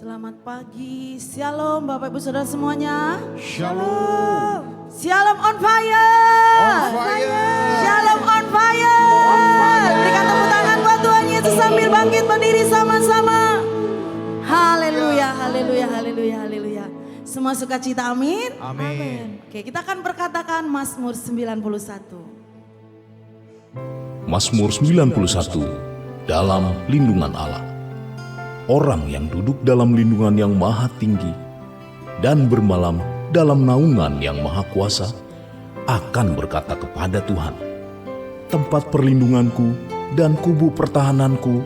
Selamat pagi, Shalom Bapak Ibu Saudara semuanya. Shalom. Shalom on fire. On fire. Shalom on fire. Berikan tepuk tangan buat Tuhan Yesus sambil bangkit berdiri sama-sama. Haleluya, haleluya, haleluya, haleluya. Semua sukacita, amin. Amin. Oke, kita akan berkatakan Mazmur 91. Mazmur 91 dalam lindungan Allah. Orang yang duduk dalam lindungan yang maha tinggi dan bermalam dalam naungan yang maha kuasa akan berkata kepada Tuhan, tempat perlindunganku dan kubu pertahananku,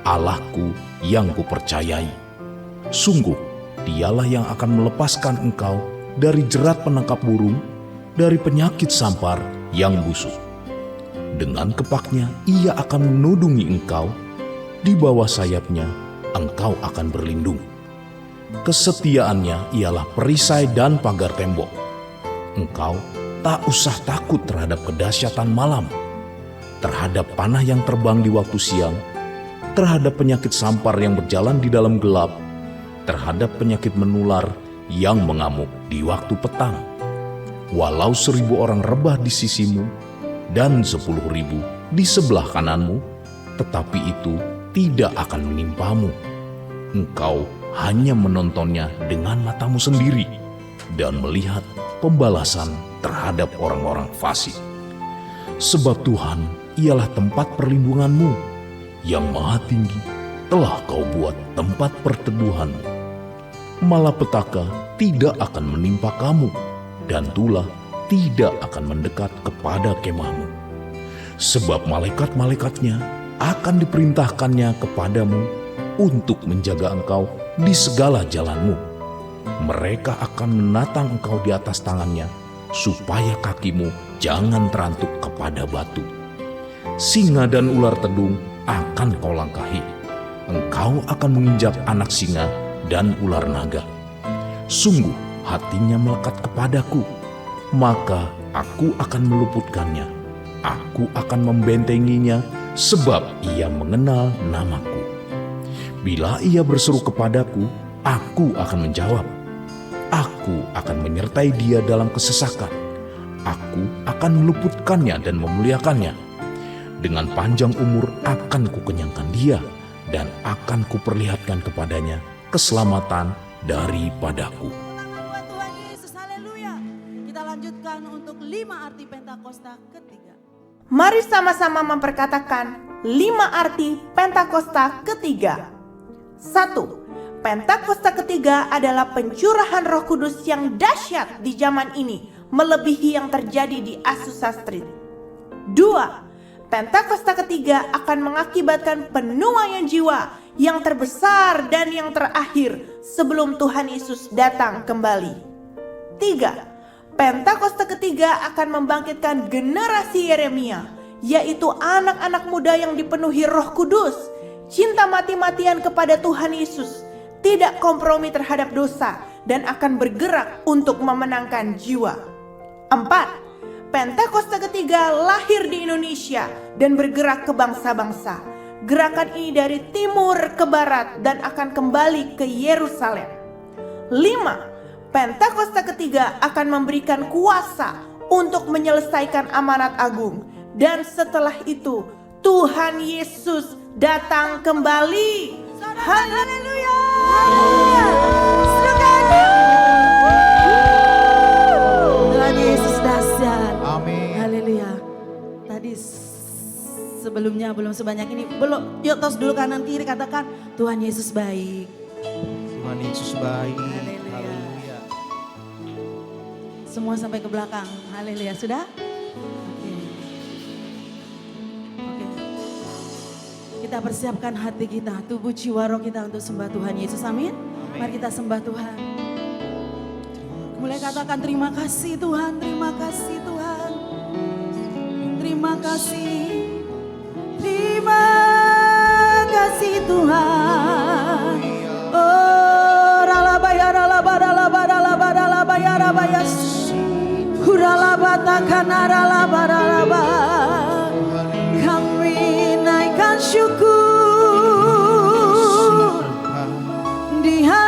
Allahku yang kupercayai. Sungguh, dialah yang akan melepaskan engkau dari jerat penangkap burung, dari penyakit sampar yang busuk. Dengan kepaknya ia akan menudungi engkau, di bawah sayapnya engkau akan berlindung. Kesetiaannya ialah perisai dan pagar tembok. Engkau tak usah takut terhadap kedahsyatan malam, terhadap panah yang terbang di waktu siang, terhadap penyakit sampar yang berjalan di dalam gelap, terhadap penyakit menular yang mengamuk di waktu petang. Walau 1.000 orang rebah di sisimu dan 10.000 di sebelah kananmu, tetapi itu tidak akan menimpamu. Engkau hanya menontonnya dengan matamu sendiri dan melihat pembalasan terhadap orang-orang fasik. Sebab Tuhan ialah tempat perlindunganmu, yang maha tinggi telah kau buat tempat perteduhanmu. Malapetaka tidak akan menimpa kamu, dan tulah tidak akan mendekat kepada kemahmu. Sebab malaikat-malaikatnya akan diperintahkannya kepadamu untuk menjaga engkau di segala jalanmu. Mereka akan menatang engkau di atas tangannya, supaya kakimu jangan terantuk kepada batu. Singa dan ular tedung akan kau langkahi. Engkau akan menginjak anak singa dan ular naga. Sungguh hatinya melekat kepadaku, maka aku akan meluputkannya. Aku akan membentenginya, sebab ia mengenal namaku. Bila ia berseru kepadaku, aku akan menjawab. Aku akan menyertai dia dalam kesesakan. Aku akan meluputkannya dan memuliakannya. Dengan panjang umur akan kukenyangkan dia, dan akan kuperlihatkan kepadanya keselamatan daripadaku. Buat Tuhan Yesus, haleluya. Kita lanjutkan untuk 5 arti Pentakosta ketiga. Mari sama-sama memperkatakan 5 arti Pentakosta ketiga. 1. Pentakosta ketiga adalah pencurahan Roh Kudus yang dahsyat di zaman ini, melebihi yang terjadi di Azusa Street. 2. Pentakosta ketiga akan mengakibatkan penuaian jiwa yang terbesar dan yang terakhir sebelum Tuhan Yesus datang kembali. 3. Pentakosta ketiga akan membangkitkan generasi Yeremia, yaitu anak-anak muda yang dipenuhi Roh Kudus, cinta mati-matian kepada Tuhan Yesus, tidak kompromi terhadap dosa, dan akan bergerak untuk memenangkan jiwa. 4. Pentakosta ketiga lahir di Indonesia dan bergerak ke bangsa-bangsa. Gerakan ini dari timur ke barat dan akan kembali ke Yerusalem. 5. Pentakosta ketiga akan memberikan kuasa untuk menyelesaikan amanat agung. Dan setelah itu Tuhan Yesus datang kembali. Haleluya. Tuhan Yesus dahsyat. Amin. Haleluya. Tadi sebelumnya belum sebanyak ini. Belum. Yuk tos dulu kanan kiri, katakan Tuhan Yesus baik. Tuhan Yesus baik. Haleluya. Haleluya. Semua sampai ke belakang. Haleluya. Sudah? Oke. Kita persiapkan hati kita, tubuh jiwa roh kita untuk sembah Tuhan Yesus. Amin. Mari kita sembah Tuhan. Mulai katakan terima kasih Tuhan, terima kasih Tuhan. Terima kasih. Terima kasih Tuhan. Oh, ralabaya ralabada labada labada labaya rabaya. Huralabata kanara labada labada. Kami naikkan syukur di hati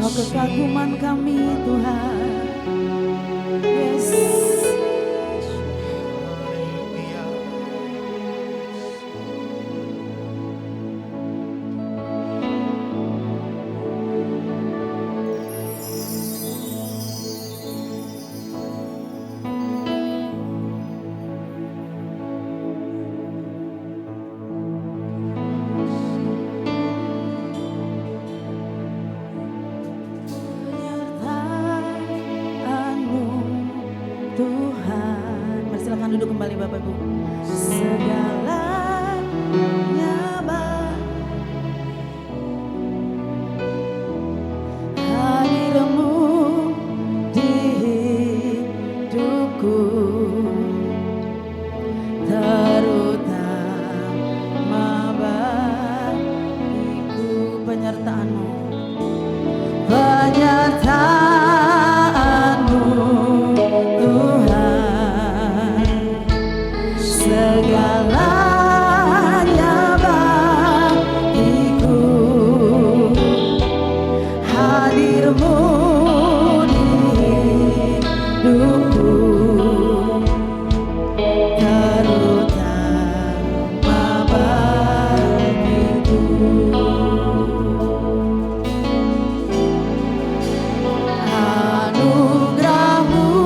Engkau kekaguman kami Tuhan. Yes. Penyertaanmu Tuhan. Mari silakan duduk kembali Bapak Ibu. Segalanya hadirmu di hidupku, terutama bagiku. Penyertaanmu, penyertaanmu Tuhan, segalanya bagiku, hadirmu di hidupku, terutama bagiku. Anugerahmu,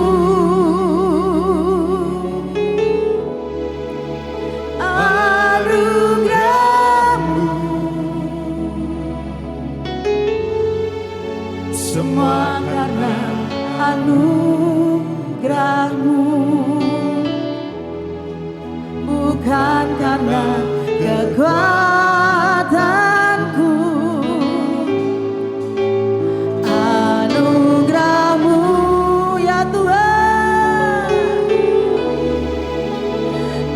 anugerahmu, semua karena anugerahmu, bukan karena kekuatanku. Anugerahmu ya Tuhan,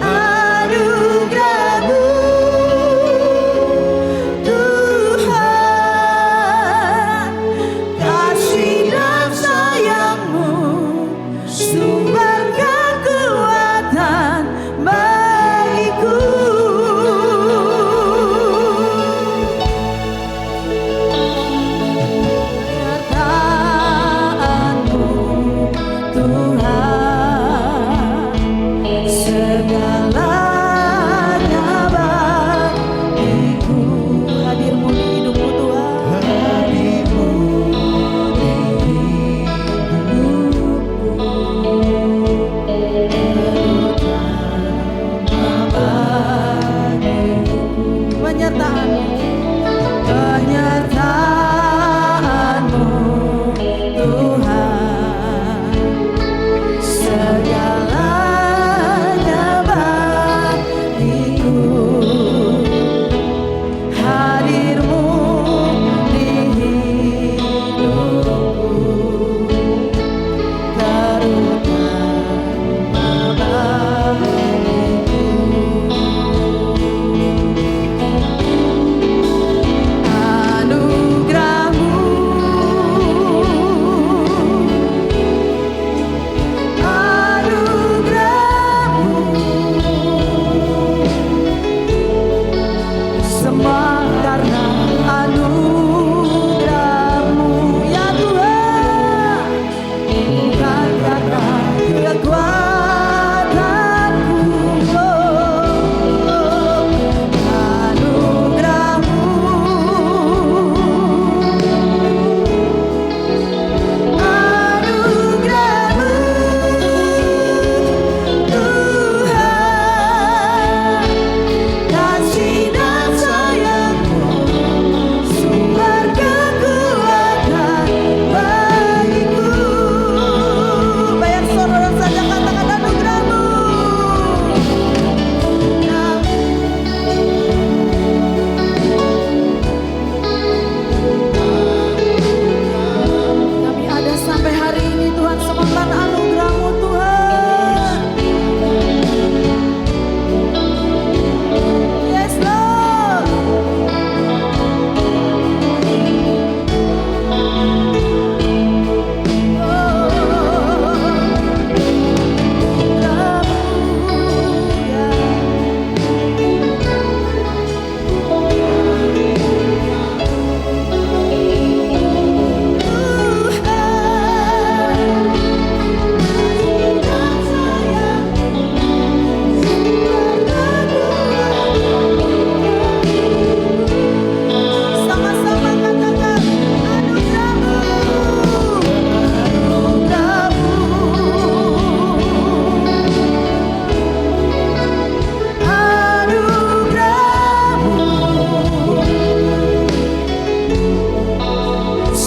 anugerahmu Tuhan, kasih dan sayangmu, sumber kekuatan bagiku.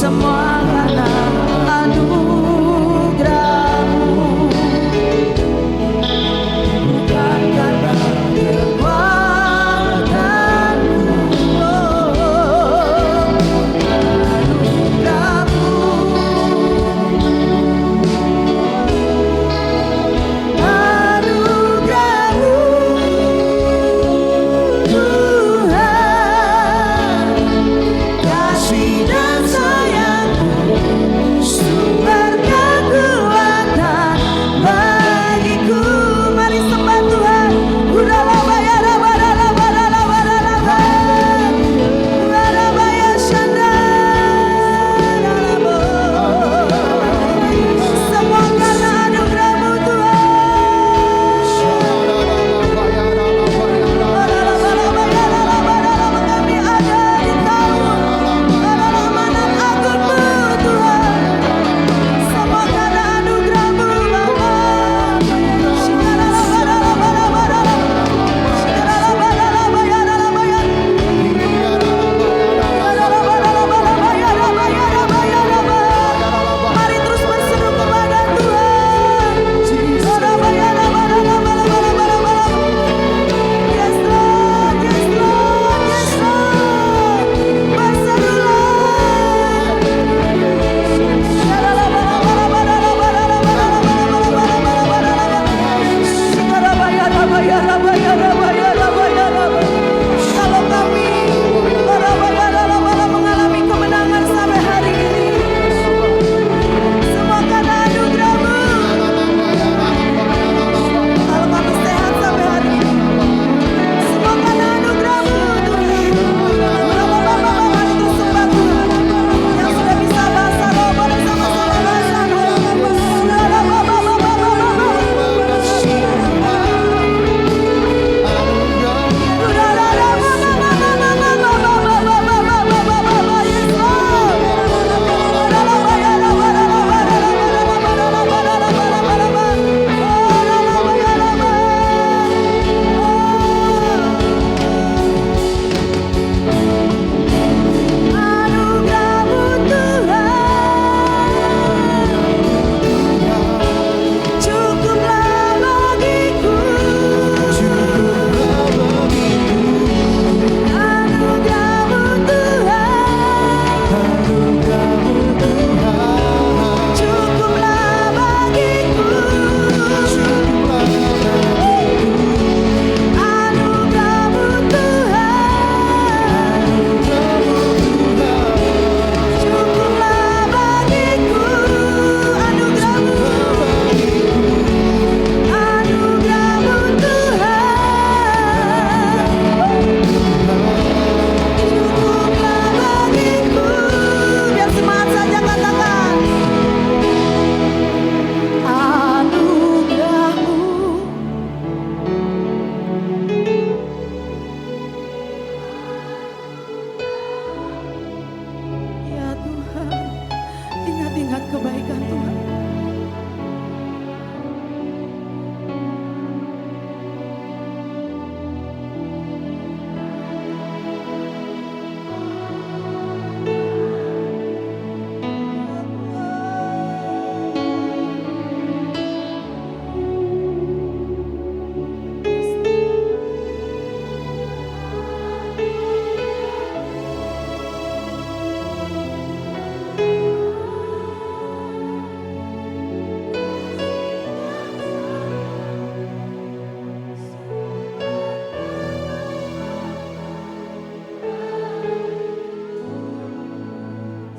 semua karena anugerah-Mu, bukan karena kekuatanku. Anugerah-Mu, anugerah-Mu Tuhan, kasih dan sayang-Mu, sumber kekuatan bagiku. Mari sembah Tuhan. Semua karena anugerah-Mu kami ada di tahun keamanan agung-Mu Tuhan. Semua karena anugerah-Mu Bapa. Mari terus berseru kepada Tuhan. Yes Lord, yes Lord, yes Lord. Kalau kami mengalami kemenangan sampai hari ini, semua karena anugerah-Mu. Kalau kami sehat sampai hari ini, semua karena anugerah-Mu Tuhan. Mari terus sembah Tuhan. Yang sudah bisa bahasa roh, boleh sama-sama bahasa roh. Anugerah-Mu Tuhan, cukuplah bagiku. Anugerah-Mu Tuhan, cukuplah bagiku. Anugerah-Mu Tuhan, cukuplah bagiku. Anugerah-Mu, anugerah-Mu Tuhan, cukuplah bagiku. Biar semangat saja katakan. Anugerah-Mu. Ya Tuhan, ingat-ingat kebaikan Tuhan.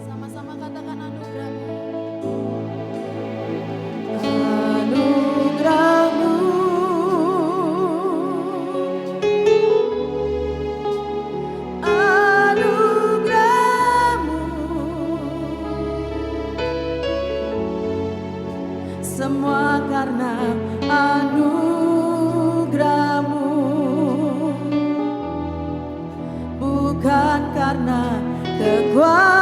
Sama-sama katakan anugerah-Mu. Anugerah-Mu, anugerah-Mu, semua karena anugerah-Mu, bukan karena kekuatanku.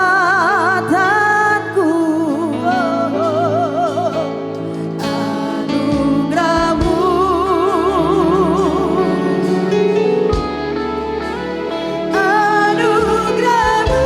Anugerah-Mu, anugerah-Mu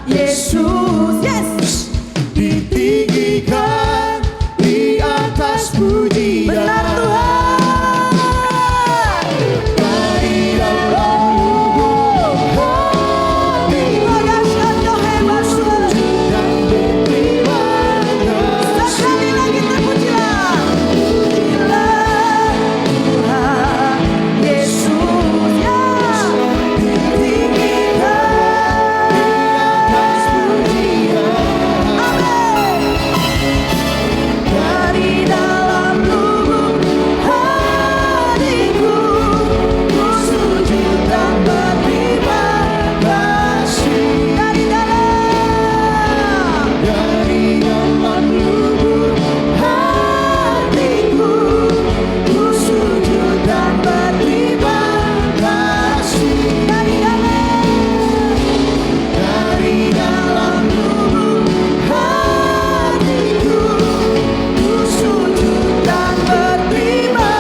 Yesus. Yes. Ditinggikan di atas pujian. Benar Tuhan. Dari dalam lubuk hati Oh, dahsyat Kau hebat Tuhan. dan berterima kasih. Sekali lagi terpujilah. Pujilah Tuhan Yesus. Ya. Ditinggikan. Atas pujian. Amin. Dari dalam lubuk hatiku, ku sujud dan berterima kasih. Dari dalam lubuk hatiku, ku sujud dan berterima kasih. Dari dalam lubuk hatiku, ku sujud dan berterima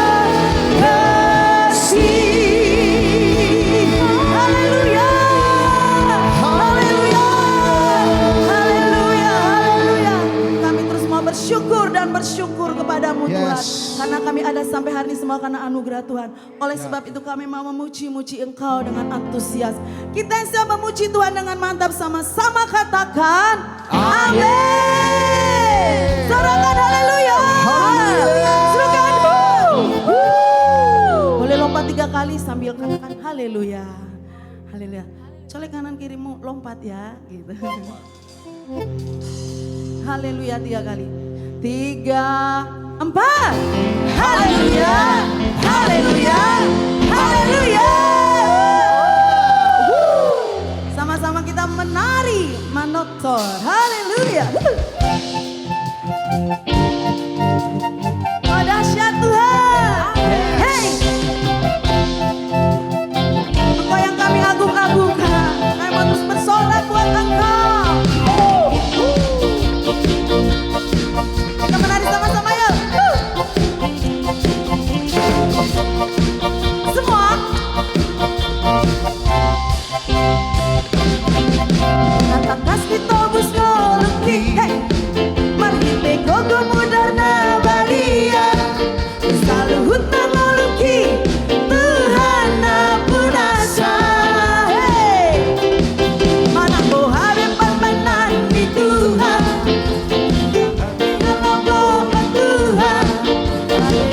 kasih. Haleluya, haleluya, haleluya, haleluya. Kami terus mau bersyukur dan bersyukur kepadamu Tuhan. Yes. Karena kami ada sampai hari ini semua karena anugerah Tuhan. Oleh sebab itu kami mau memuji-muji Engkau dengan antusias. Kita yang siap memuji Tuhan dengan mantap sama-sama katakan amin. Sorakan haleluya. Sorakan boleh lompat 3 kali sambil katakan haleluya. Haleluya. Colek kanan kirimu lompat ya gitu. Haleluya 3 kali. 3, 4. Haleluya. Haleluya. Haleluya. Sama-sama kita menari manotor. Haleluya. Oh, dahsyat Tuhan. Hey. Engkau yang kami agung-agungkan. Kami mau terus bersorak buat Engkau. Kita menari sama-sama yuk. Semua. Katakas ditobus ngoluki. Hey. Marhite gogo mudarna balia. Saluhut ngoluki. Tuhan apunasa. Hey. Mana ko harap pagmanan ni Tuhan. Tuhan,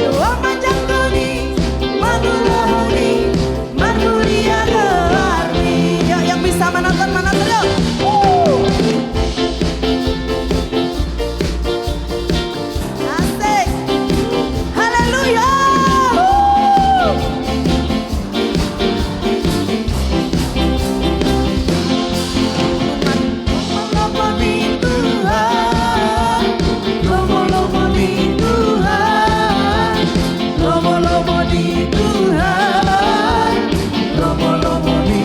doa manjangkoni, magulahuni, magulia gelarni. Yuk yang bisa menonton yuk. Asik. Haleluya. Lama-lama di Tuhan, lama-lama di Tuhan, lama-lama di Tuhan, lama-lama di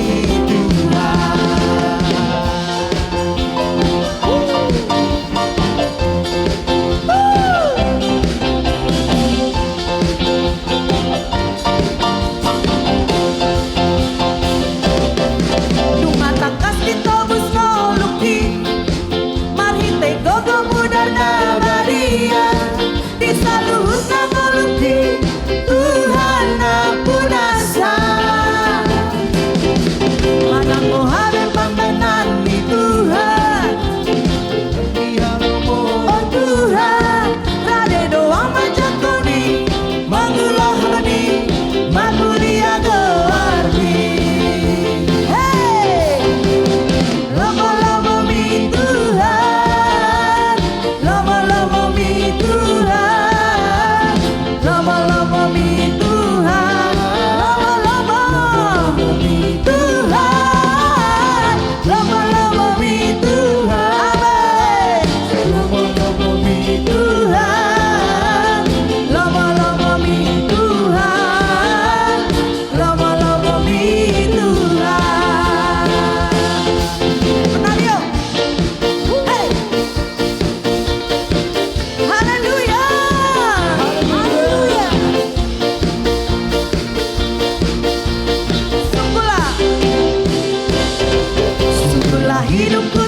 Dumatakas ditobus ngoluki. Marhite gogo mudarna baria. Disaluhut ngoluki. Tuhan apunasa. Mana ko harap pagmanan ni Tuhan. Oh Tuhan, rade doa manjangkoni, magulahani, magulia gelarni. Hey, lama-lama mi Tuhan, lama-lama mi Tuhan, lama-lama mi Tuhan, lama-lama mi Tuhan, lama-lama mi Tuhan, amin. Lama-lama mi Tuhan, lama-lama mi Tuhan, lama-lama mi Tuhan. Menari yuk. Hey. Haleluya. Haleluya. Sungguhlah hidupku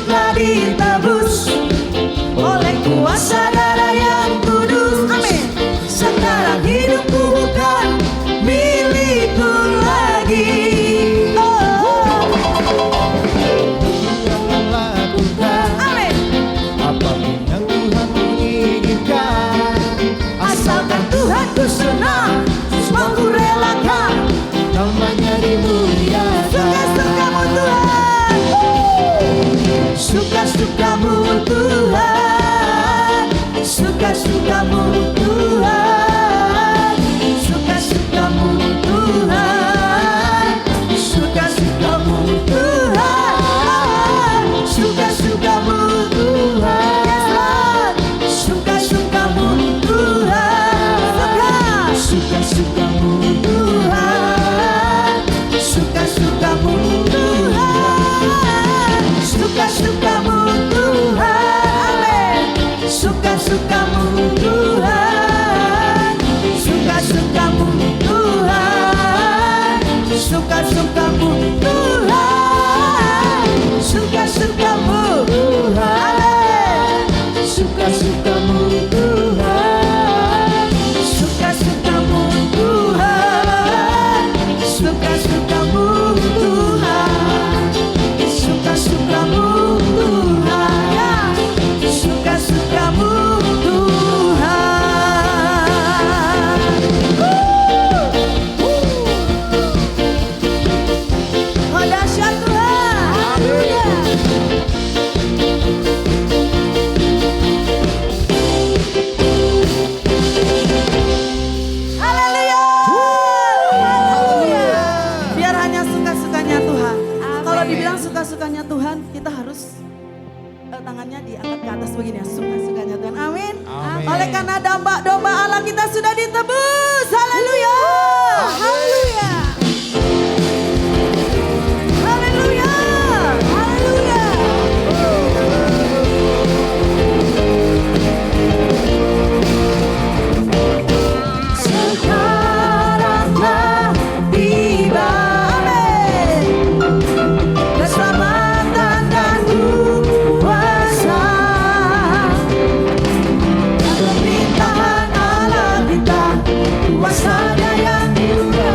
suka-sukamu. Amin. Suka-sukamu Tuhan, Suka-sukamu Tuhan, suka-sukamu Tuhan, suka-sukamu Tuhan, ya, suka-sukamu Tuhan. Oh, dahsyat Tuhan. Haleluya. Haleluya. Haleluya. Biar hanya suka-sukanya Tuhan. Kalau dibilang suka-sukanya Tuhan, kita harus tangannya diangkat ke atas begini ya. Suka-sukanya Tuhan. Amin. Amin. Oleh karena domba Allah kita sudah ditebus. Haleluya. Haleluya. Haleluya. Haleluya. Sekaranglah tiba, amin, keselamatan dan kuasa, pemerintahan Allah kita, kuasanya yang juga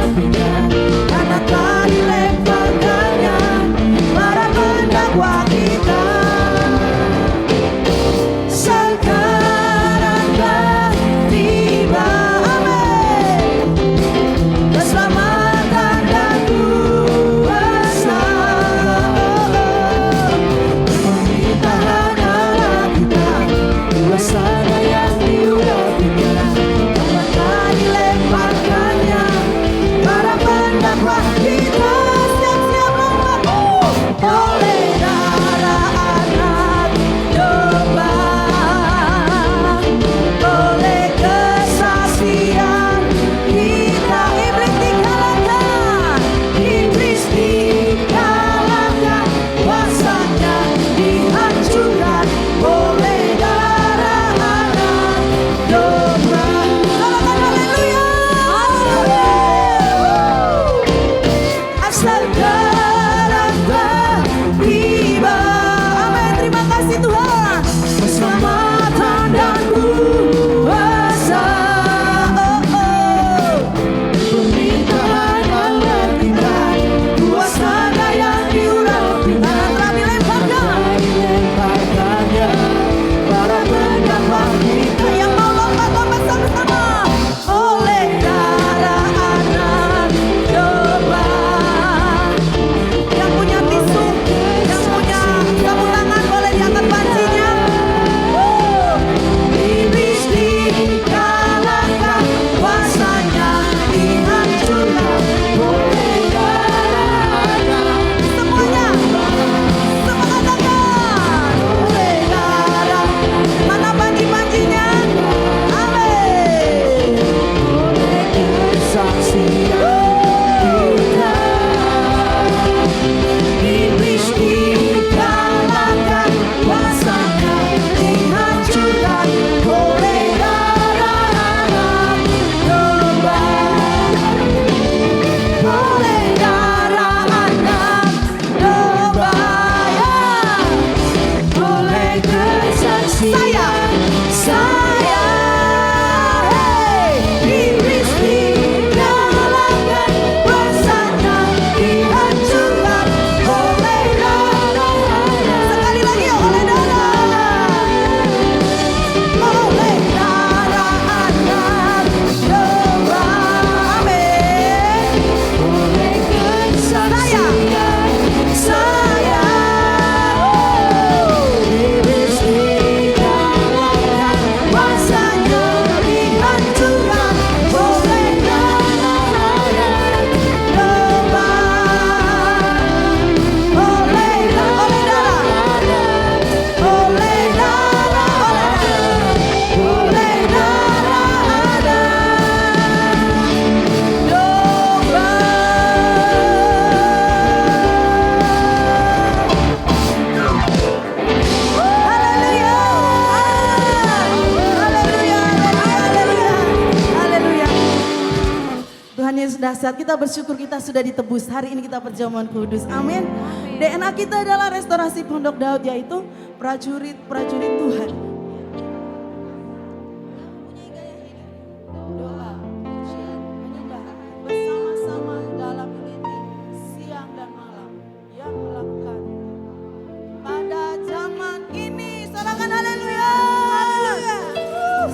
dahsyat. Kita bersyukur kita sudah ditebus. Hari ini kita perjamuan kudus. Amin. DNA kita adalah restorasi Pondok Daud, yaitu prajurit-prajurit Tuhan. Doa, pujian, menyembah bersama-sama dalam unity siang dan malam yang melakukan pada zaman ini. Sorakan haleluya.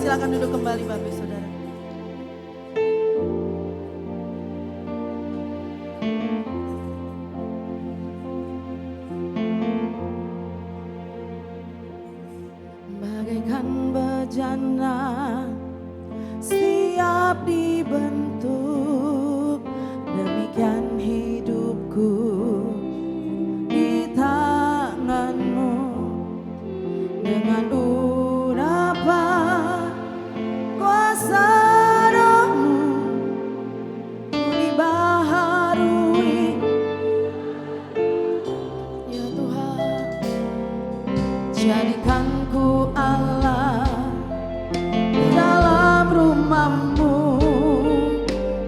Silakan duduk kembali Bapak Saudara. Bagaikan bejana siap dibentuk, demikian hidupku di tanganmu. Dengan urapan kuasa rohmu ku dibaharui. Ya Tuhan, jadikan ku Allah dalam rumahmu.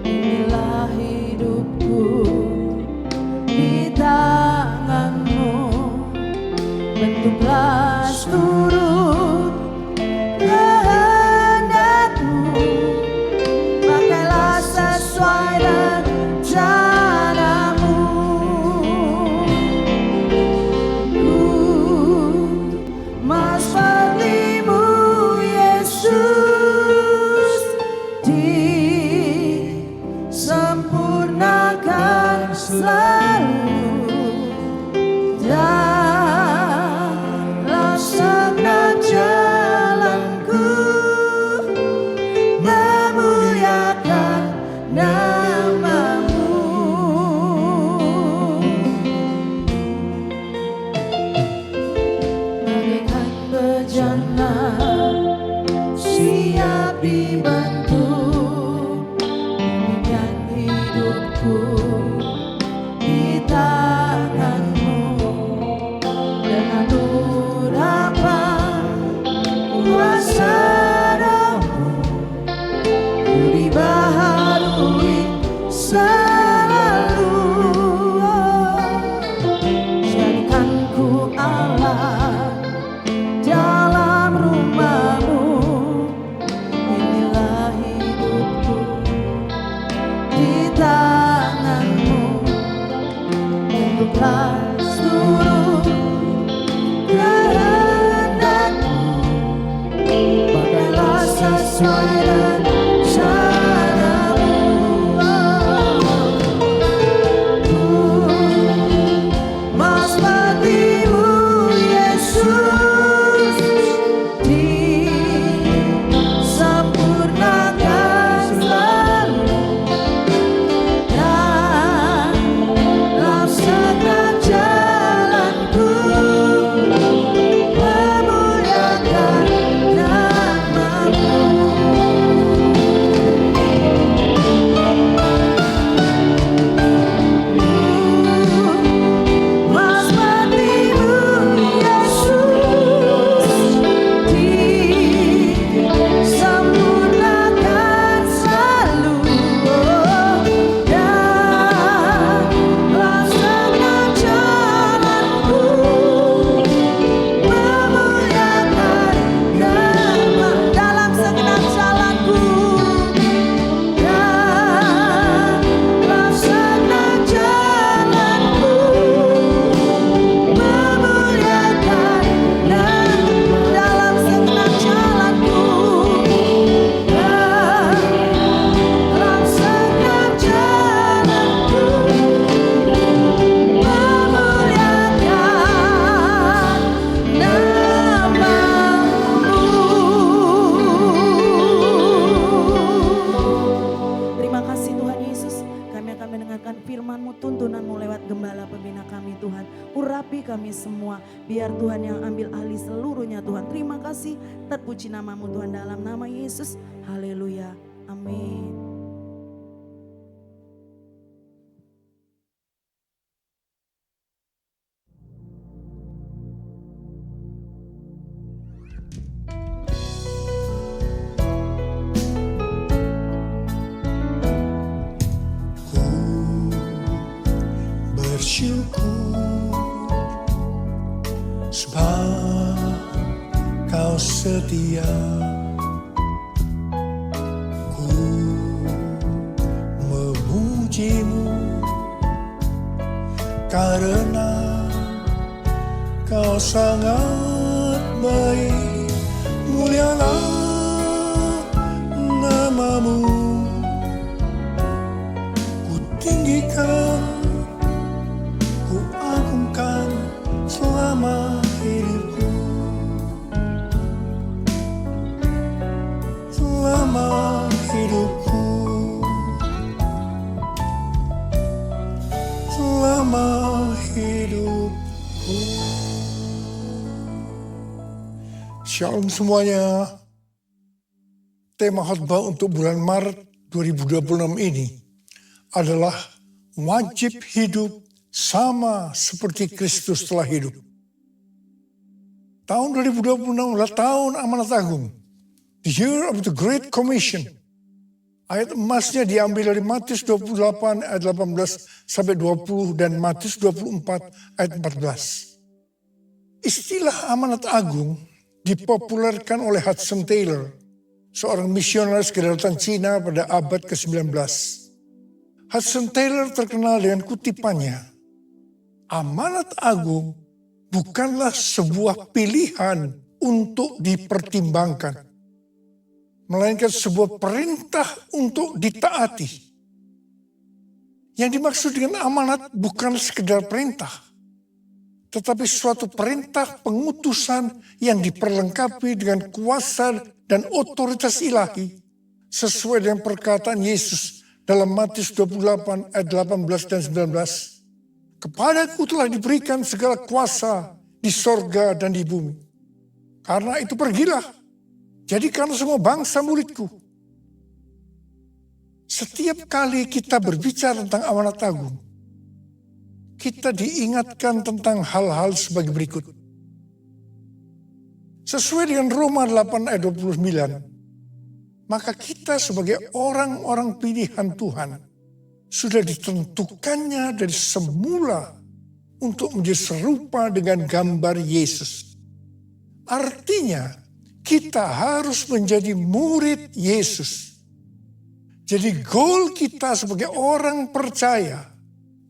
Inilah hidupku di tanganmu. Bentuklah seluruh kehendakmu. Pakailah sesuai rencanamu. Mas Fadlimu Yesus disempurnakan selalu dalam segenap jalanku, memuliakan namamu. Bagaikan bejana siap dibentuk, demikian hidupku di tanganmu. Dengan urapan kuasa rohmu ku dibaharui selalu. Jadikan ku Allah dalam rumahmu. Inilah hidupku di tanganmu. Bentuklah seluruh kehendakmu. Pakailah sesuai rencanamu. Mas Fadlimu Yesus disempurnakan selalu dalam segenap jalanku, memuliakan namamu. Mas Fadlimu Yesus disempurnakan selalu dalam segenap jalanku, memuliakan nama. Dalam segenap jalanku, dalam segenap jalanku, memuliakan nama. Dalam segenap jalanku, dalam segenap jalanku, memuliakan namamu. Terima kasih Tuhan Yesus. Kami akan mendengarkan firman-Mu, tuntunan-Mu lewat gembala pembina kami Tuhan. Urapi kami semua. Biar Tuhan yang ambil alih seluruhnya Tuhan. Terima kasih. Terpuji namamu Tuhan dalam nama Yesus. Haleluya. Amin. Kau setia, ku memujimu karena Kau sangat baik. Mulialah namamu, ku tinggikan, ku agungkan selama hidupku. Selama hidupku, selama hidupku. Shalom semuanya. Tema khotbah untuk bulan Maret 2026 ini adalah wajib hidup sama seperti Kristus telah hidup. Tahun 2026 adalah tahun amanat agung. The year of the Great Commission. Ayat emasnya diambil dari Matius 28 ayat 18 sampai 20 dan Matius 24 ayat 14. Istilah amanat agung dipopulerkan oleh Hudson Taylor, seorang misionaris kedaulatan Cina pada abad ke-19. Hudson Taylor terkenal dengan kutipannya, amanat agung bukanlah sebuah pilihan untuk dipertimbangkan, melainkan sebuah perintah untuk ditaati. Yang dimaksud dengan amanat bukan sekedar perintah, tetapi suatu perintah pengutusan yang diperlengkapi dengan kuasa dan otoritas ilahi sesuai dengan perkataan Yesus dalam Matius 28 ayat 18 dan 19. Kepadaku telah diberikan segala kuasa di sorga dan di bumi. Karena itu pergilah, jadikanlah semua bangsa muridku. Setiap kali kita berbicara tentang amanat agung, kita diingatkan tentang hal-hal sebagai berikut. Sesuai dengan Roma 8 ayat 29, maka kita sebagai orang-orang pilihan Tuhan sudah ditentukannya dari semula untuk menjadi serupa dengan gambar Yesus. Artinya, kita harus menjadi murid Yesus. Jadi goal kita sebagai orang percaya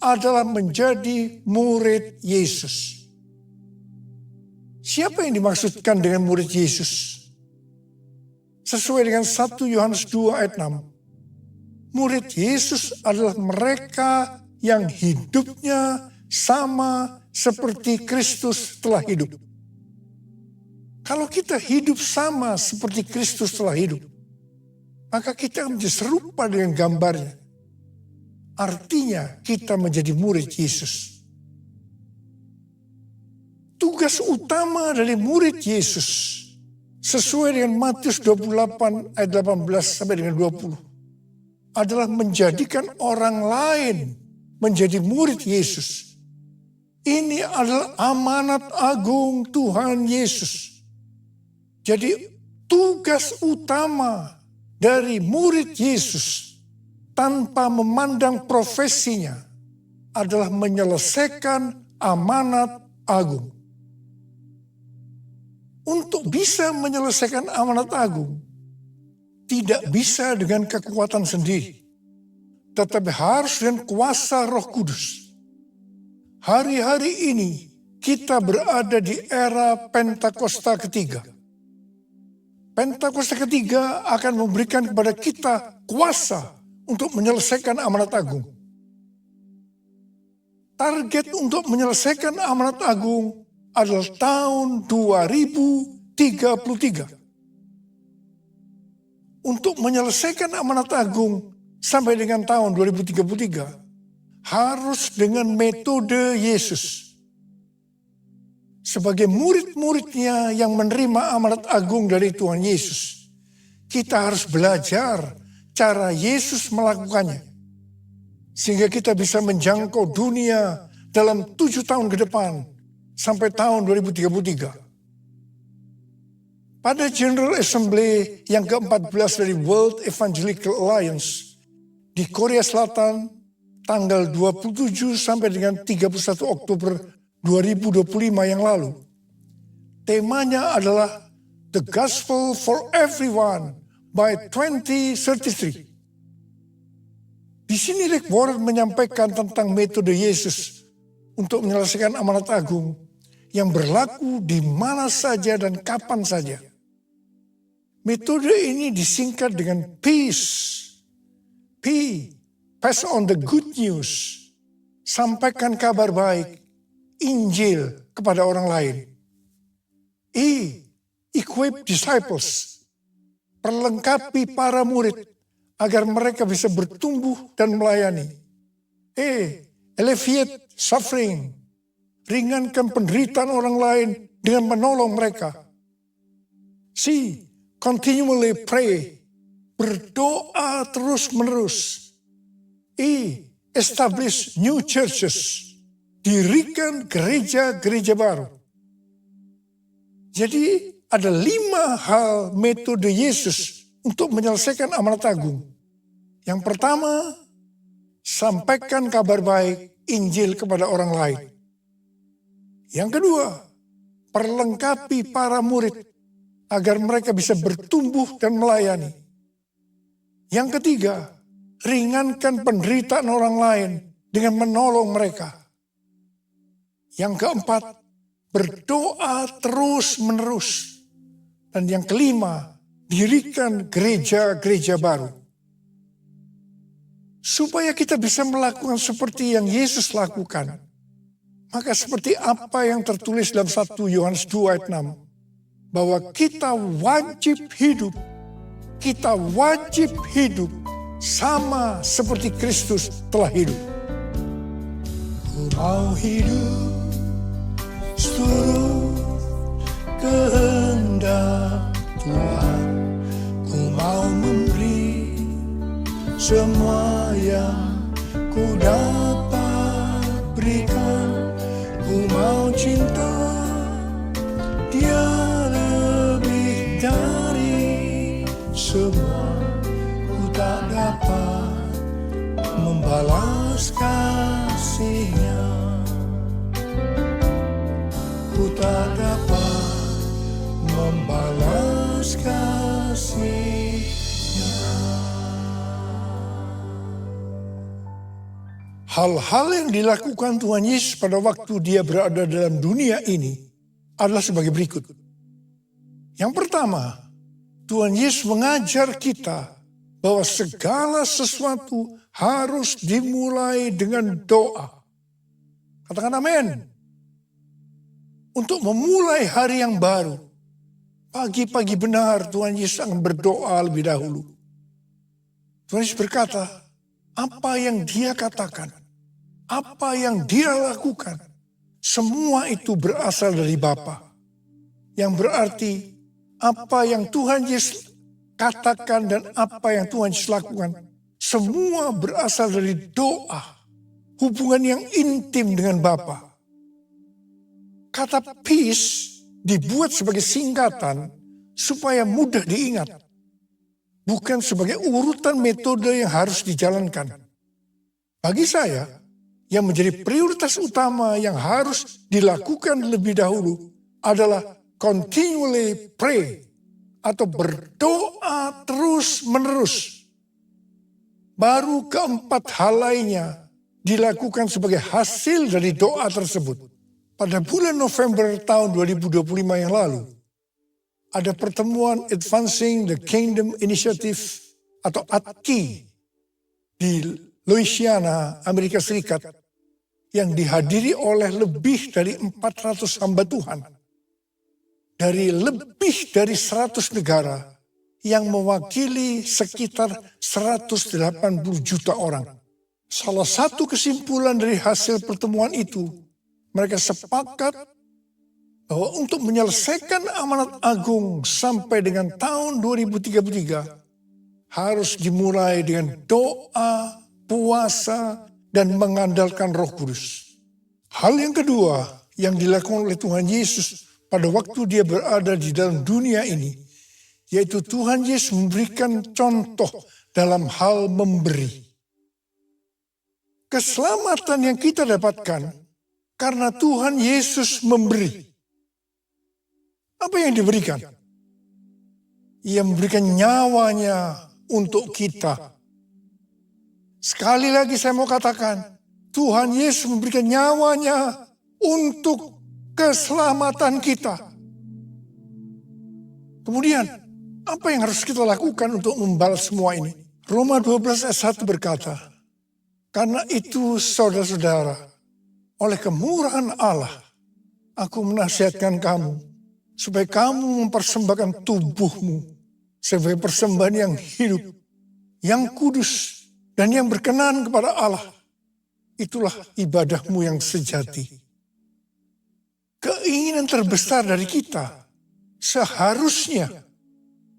adalah menjadi murid Yesus. Siapa yang dimaksudkan dengan murid Yesus? Sesuai dengan 1 Yohanes 2 ayat 6. Murid Yesus adalah mereka yang hidupnya sama seperti Kristus telah hidup. Kalau kita hidup sama seperti Kristus telah hidup, maka kita akan menjadi serupa dengan gambarnya. Artinya kita menjadi murid Yesus. Tugas utama dari murid Yesus sesuai dengan Matius 28 ayat 18 sampai dengan 20 adalah menjadikan orang lain menjadi murid Yesus. Ini adalah amanat agung Tuhan Yesus. Jadi tugas utama dari murid Yesus tanpa memandang profesinya adalah menyelesaikan amanat agung. Untuk bisa menyelesaikan amanat agung, tidak bisa dengan kekuatan sendiri, tetapi harus dengan kuasa Roh Kudus. Hari-hari ini kita berada di era Pentakosta ketiga. Pentakosta ketiga akan memberikan kepada kita kuasa untuk menyelesaikan amanat agung. Target untuk menyelesaikan amanat agung adalah tahun 2033. Untuk menyelesaikan amanat agung sampai dengan tahun 2033 harus dengan metode Yesus. Sebagai murid-muridnya yang menerima amanat agung dari Tuhan Yesus, kita harus belajar cara Yesus melakukannya. Sehingga kita bisa menjangkau dunia dalam 7 tahun ke depan sampai tahun 2033. Pada General Assembly yang ke-14 dari World Evangelical Alliance di Korea Selatan tanggal 27 sampai dengan 31 Oktober 2025 yang lalu, temanya adalah The Gospel for Everyone by 2033. Di sini Rick Warren menyampaikan tentang metode Yesus untuk menyelesaikan amanat agung yang berlaku di mana saja dan kapan saja. Metode ini disingkat dengan peace. P, pass on the good news. Sampaikan kabar baik, Injil kepada orang lain. E, equip disciples. Perlengkapi para murid agar mereka bisa bertumbuh dan melayani. E, alleviate suffering. Ringankan penderitaan orang lain dengan menolong mereka. C, continually pray. Berdoa terus-menerus. E, establish new churches. Dirikan gereja-gereja baru. Jadi ada 5 hal metode Yesus untuk menyelesaikan amanat agung. Yang pertama, sampaikan kabar baik Injil kepada orang lain. Yang kedua, perlengkapi para murid agar mereka bisa bertumbuh dan melayani. Yang ketiga, ringankan penderitaan orang lain dengan menolong mereka. Yang keempat, berdoa terus-menerus. Dan yang kelima, dirikan gereja-gereja baru. Supaya kita bisa melakukan seperti yang Yesus lakukan, maka seperti apa yang tertulis dalam 1 Yohanes 2 ayat 6, bahwa kita wajib hidup sama seperti Kristus telah hidup. Ku mau hidup seturut kehendak Tuhan. Ku mau memberi semua yang ku dapat berikan. Ku mau cinta Dia lebih dari semua. Ku tak dapat membalas kasih-Nya. Ku tak dapat membalas kasih-Nya. Hal-hal yang dilakukan Tuhan Yesus pada waktu Dia berada dalam dunia ini adalah sebagai berikut. Yang pertama, Tuhan Yesus mengajar kita bahwa segala sesuatu harus dimulai dengan doa. Katakan amin. Untuk memulai hari yang baru, pagi-pagi benar Tuhan Yesus akan berdoa lebih dahulu. Tuhan Yesus berkata, apa yang Dia katakan, apa yang Dia lakukan, semua itu berasal dari Bapa. Yang berarti apa yang Tuhan Yesus katakan dan apa yang Tuhan Yesus lakukan, semua berasal dari doa, hubungan yang intim dengan Bapa. Kata peace dibuat sebagai singkatan supaya mudah diingat, bukan sebagai urutan metode yang harus dijalankan. Bagi saya, yang menjadi prioritas utama yang harus dilakukan lebih dahulu adalah continually pray atau berdoa terus-menerus. Baru keempat hal lainnya dilakukan sebagai hasil dari doa tersebut. Pada bulan November tahun 2025 yang lalu, ada pertemuan Advancing the Kingdom Initiative atau ADKI di Louisiana, Amerika Serikat, yang dihadiri oleh lebih dari 400 hamba Tuhan dari lebih dari 100 negara yang mewakili sekitar 180 juta orang. Salah satu kesimpulan dari hasil pertemuan itu, mereka sepakat bahwa untuk menyelesaikan amanat agung sampai dengan tahun 2033 harus dimulai dengan doa, puasa, dan mengandalkan Roh Kudus. Hal yang kedua yang dilakukan oleh Tuhan Yesus pada waktu Dia berada di dalam dunia ini, yaitu Tuhan Yesus memberikan contoh dalam hal memberi. Keselamatan yang kita dapatkan karena Tuhan Yesus memberi. Apa yang diberikan? Ia memberikan nyawanya untuk kita. Sekali lagi saya mau katakan, Tuhan Yesus memberikan nyawanya untuk keselamatan kita. Kemudian, apa yang harus kita lakukan untuk membalas semua ini? Roma 12 ayat 1 berkata, karena itu saudara-saudara, oleh kemurahan Allah, aku menasihatkan kamu, supaya kamu mempersembahkan tubuhmu sebagai persembahan yang hidup, yang kudus, dan yang berkenan kepada Allah. Itulah ibadahmu yang sejati. Keinginan terbesar dari kita seharusnya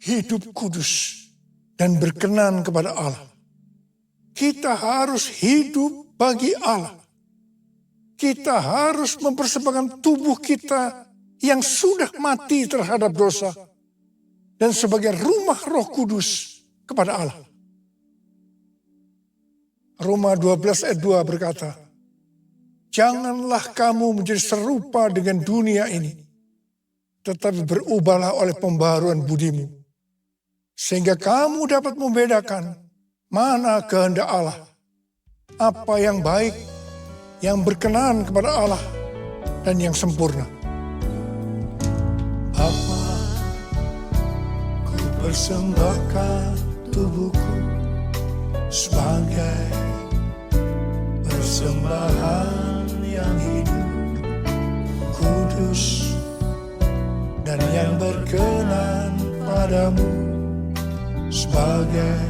hidup kudus dan berkenan kepada Allah. Kita harus hidup bagi Allah. Kita harus mempersembahkan tubuh kita yang sudah mati terhadap dosa dan sebagai rumah Roh Kudus kepada Allah. Roma 12 ayat 2 berkata, janganlah kamu menjadi serupa dengan dunia ini, tetapi berubahlah oleh pembaharuan budimu, sehingga kamu dapat membedakan mana kehendak Allah, apa yang baik, yang berkenan kepada Allah, dan yang sempurna. Bapa, ku persembahkan tubuhku sebagai persembahan yang hidup, kudus, dan yang berkenan padamu, sebagai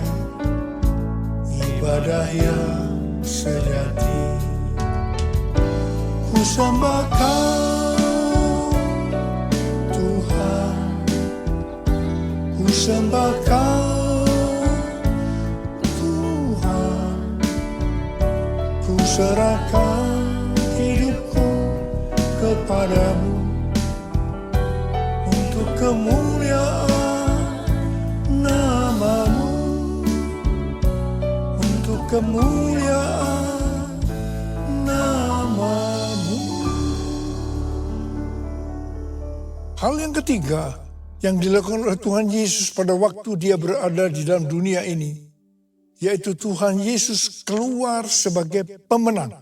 ibadah yang sejati. Ku sembah Kau, Tuhan, ku sembah Kau, Tuhan, ku serahkan hidupku kepadamu untuk kemuliaan nama-Mu, untuk kemuliaan nama-Mu. Hal yang ketiga yang dilakukan oleh Tuhan Yesus pada waktu dia berada di dalam dunia ini, yaitu Tuhan Yesus keluar sebagai pemenang.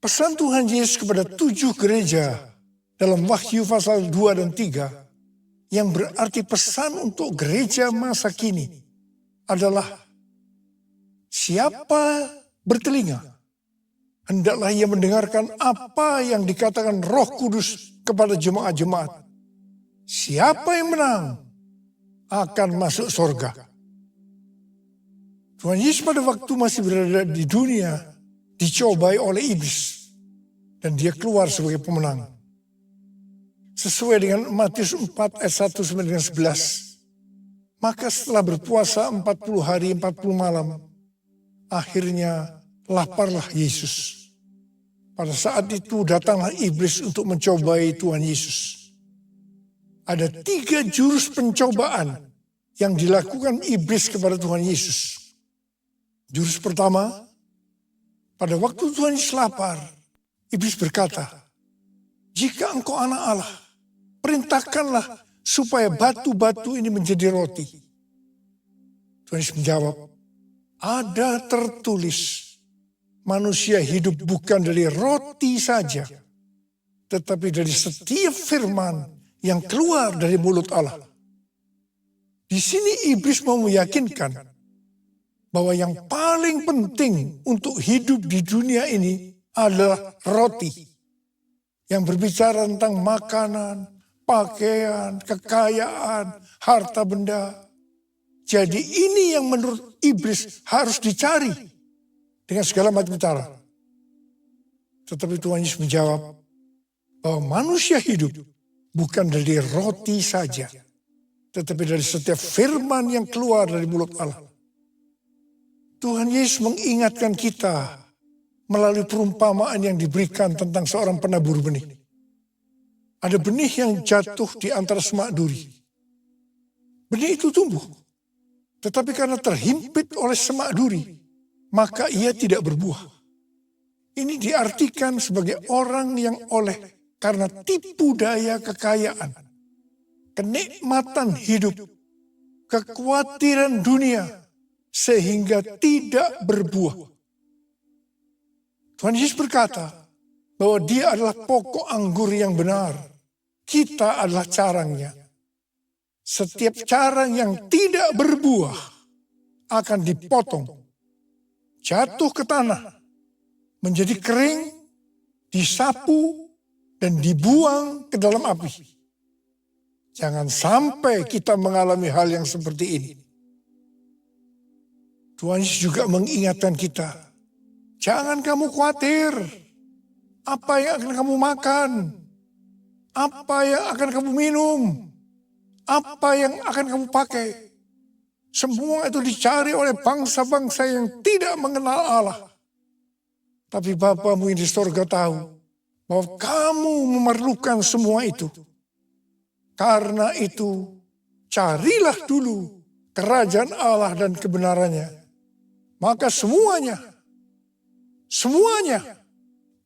Pesan Tuhan Yesus kepada 7 gereja dalam Wahyu pasal 2 dan 3, yang berarti pesan untuk gereja masa kini, adalah siapa bertelinga, hendaklah ia mendengarkan apa yang dikatakan Roh Kudus kepada jemaat-jemaat. Siapa yang menang akan masuk surga. Tuhan Yesus pada waktu masih berada di dunia dicobai oleh iblis, dan dia keluar sebagai pemenang. Sesuai dengan Matius 4 ayat 1 sampai dengan 11. Maka setelah berpuasa 40 hari 40 malam, akhirnya laparlah Yesus. Pada saat itu datanglah iblis untuk mencobai Tuhan Yesus. Ada 3 jurus pencobaan yang dilakukan iblis kepada Tuhan Yesus. Jurus pertama, pada waktu Tuhan Yesus lapar, iblis berkata, jika engkau anak Allah, perintahkanlah supaya batu-batu ini menjadi roti. Tuhan Yesus menjawab, ada tertulis, manusia hidup bukan dari roti saja, tetapi dari setiap firman yang keluar dari mulut Allah. Di sini iblis mau meyakinkan bahwa yang paling penting untuk hidup di dunia ini adalah roti. Yang berbicara tentang makanan, pakaian, kekayaan, harta benda. Jadi ini yang menurut iblis harus dicari dengan segala macam cara. Tetapi Tuhan Yesus menjawab bahwa manusia hidup bukan dari roti saja, tetapi dari setiap firman yang keluar dari mulut Allah. Tuhan Yesus mengingatkan kita melalui perumpamaan yang diberikan tentang seorang penabur benih. Ada benih yang jatuh di antara semak duri. Benih itu tumbuh, tetapi karena terhimpit oleh semak duri, maka ia tidak berbuah. Ini diartikan sebagai orang yang oleh karena tipu daya kekayaan, kenikmatan hidup, kekhawatiran dunia, sehingga tidak berbuah. Tuhan Yesus berkata bahwa Dia adalah pokok anggur yang benar. Kita adalah carangnya. Setiap carang yang tidak berbuah akan dipotong, jatuh ke tanah, menjadi kering, disapu, dan dibuang ke dalam api. Jangan sampai kita mengalami hal yang seperti ini. Tuhan Yesus juga mengingatkan kita, jangan kamu khawatir apa yang akan kamu makan, apa yang akan kamu minum, apa yang akan kamu pakai. Semua itu dicari oleh bangsa-bangsa yang tidak mengenal Allah. Tapi Bapamu yang di sorga tahu bahwa kamu memerlukan semua itu. Karena itu, carilah dulu kerajaan Allah dan kebenarannya. Maka semuanya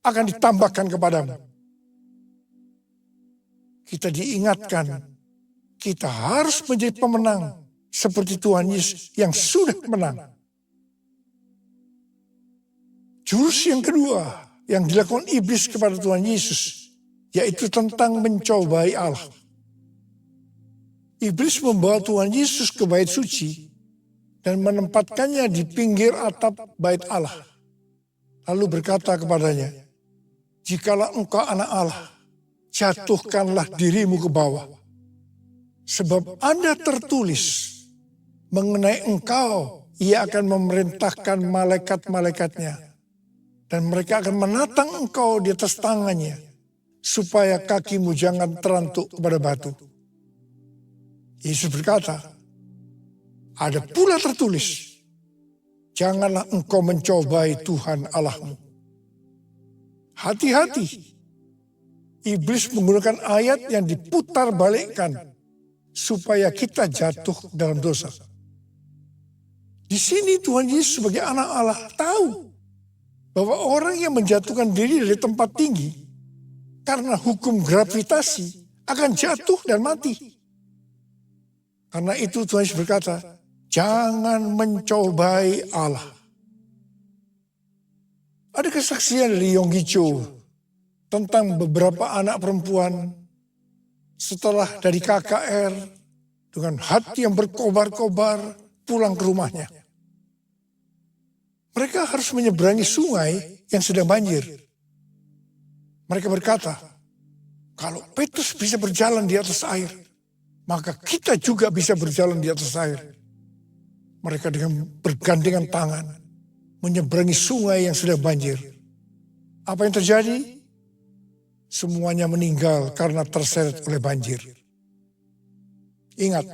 akan ditambahkan kepadamu. Kita diingatkan, kita harus menjadi pemenang seperti Tuhan Yesus yang sudah menang. Jurus yang kedua yang dilakukan iblis kepada Tuhan Yesus, yaitu tentang mencobai Allah. Iblis membawa Tuhan Yesus ke bait suci dan menempatkannya di pinggir atap bait Allah. Lalu berkata kepadanya, jikalau engkau anak Allah, jatuhkanlah dirimu ke bawah. Sebab ada tertulis, mengenai engkau, Ia akan memerintahkan malaikat-malaikatnya. Dan mereka akan menatang engkau di atas tangannya, supaya kakimu jangan terantuk kepada batu. Yesus berkata, ada pula tertulis, janganlah engkau mencobai Tuhan Allahmu. Hati-hati, iblis menggunakan ayat yang diputar balikkan, supaya kita jatuh dalam dosa. Di sini Tuhan Yesus sebagai anak Allah tahu bahwa orang yang menjatuhkan diri dari tempat tinggi karena hukum gravitasi akan jatuh dan mati. Karena itu Tuhan Yesus berkata, jangan mencobai Allah. Ada kesaksian dari Yonggi Cho tentang beberapa anak perempuan setelah dari KKR dengan hati yang berkobar-kobar pulang ke rumahnya. Mereka harus menyeberangi sungai yang sedang banjir. Mereka berkata, kalau Petrus bisa berjalan di atas air, maka kita juga bisa berjalan di atas air. Mereka dengan bergandengan tangan menyeberangi sungai yang sudah banjir. Apa yang terjadi? Semuanya meninggal karena terseret oleh banjir. Ingat,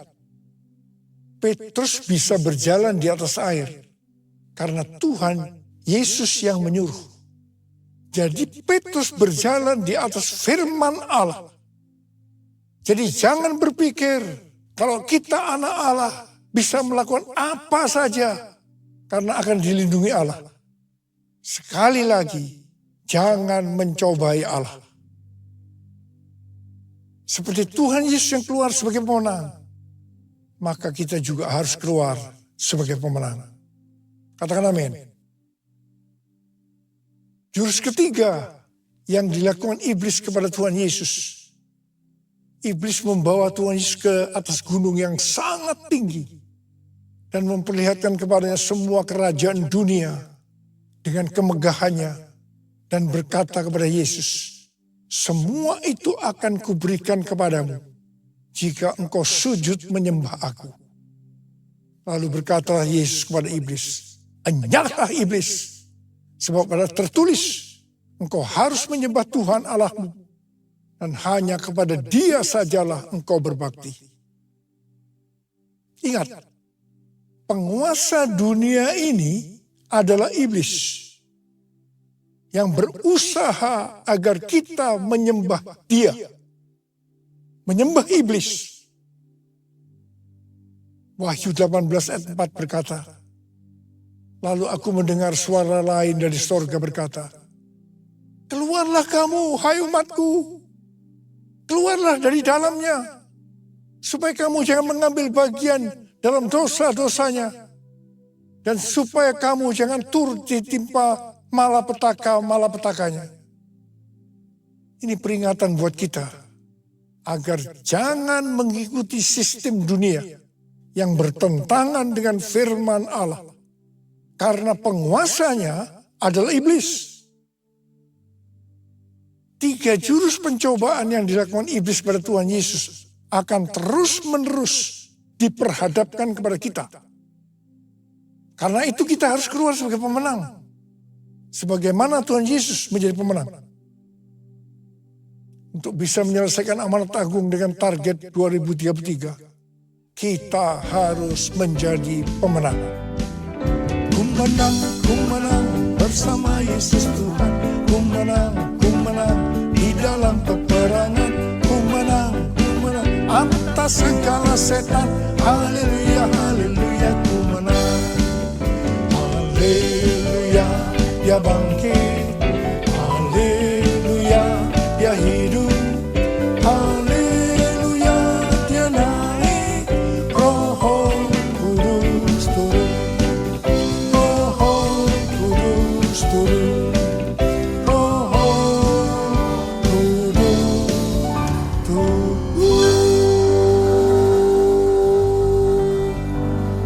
Petrus bisa berjalan di atas air karena Tuhan Yesus yang menyuruh. Jadi Petrus berjalan di atas firman Allah. Jadi jangan berpikir kalau kita anak Allah bisa melakukan apa saja karena akan dilindungi Allah. Sekali lagi, jangan mencobai Allah. Seperti Tuhan Yesus yang keluar sebagai pemenang, maka kita juga harus keluar sebagai pemenang. Katakan amin. Jurus ketiga yang dilakukan iblis kepada Tuhan Yesus. Iblis membawa Tuhan Yesus ke atas gunung yang sangat tinggi dan memperlihatkan kepadanya semua kerajaan dunia dengan kemegahannya dan berkata kepada Yesus, semua itu akan kuberikan kepadamu jika engkau sujud menyembah aku. Lalu berkata Yesus kepada iblis, enyahlah iblis, sebab ada tertulis, engkau harus menyembah Tuhan Allahmu dan hanya kepada Dia sajalah engkau berbakti. Ingat, penguasa dunia ini adalah iblis yang berusaha agar kita menyembah Dia, menyembah iblis. Wahyu 18 ayat 4 berkata, lalu aku mendengar suara lain dari sorga berkata, keluarlah kamu, hai umatku, Keluarlah dari dalamnya. Supaya kamu jangan mengambil bagian dalam dosa-dosanya. Dan supaya kamu jangan turut ditimpa malapetaka-malapetakanya. Ini peringatan buat kita. Agar jangan mengikuti sistem dunia yang bertentangan dengan firman Allah. Karena penguasanya adalah iblis. 3 jurus pencobaan yang dilakukan iblis pada Tuhan Yesus akan terus-menerus diperhadapkan kepada kita. Karena itu kita harus keluar sebagai pemenang. Sebagaimana Tuhan Yesus menjadi pemenang. Untuk bisa menyelesaikan amanat agung dengan target 2033, kita harus menjadi pemenang. Ku menang bersama Yesus Tuhan. Ku menang di dalam peperangan. Ku menang atas segala setan. Haleluya, haleluya, ku menang. Haleluya, dia bangkit. Haleluya, dia hidup. Haleluya, dia naik. Roh Kudus turun. Roh Kudus turun. Roh Kudus turun.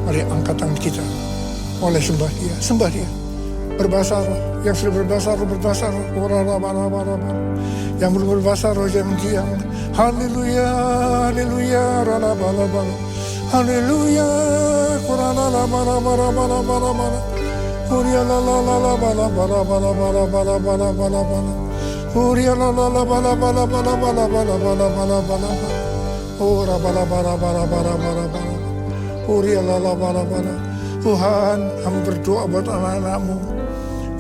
Mari angkat tangan kita. Oleh sembah dia, sembah dia. Berbahasa roh, yang sudah berbahasa roh, yang belum berbahasa roh, jangan diam. Haleluya, haleluya, ralabalabala. Haleluya, kuralabalabalabalabala. Hurialalalalabalabalabalabalabalabala. Hurialalalabalabalabalabalabalabalabala. Hurabalabalabalabalabalabala. Hurialalalabalabalabala. Tuhan, kami berdoa buat anak-anak-Mu.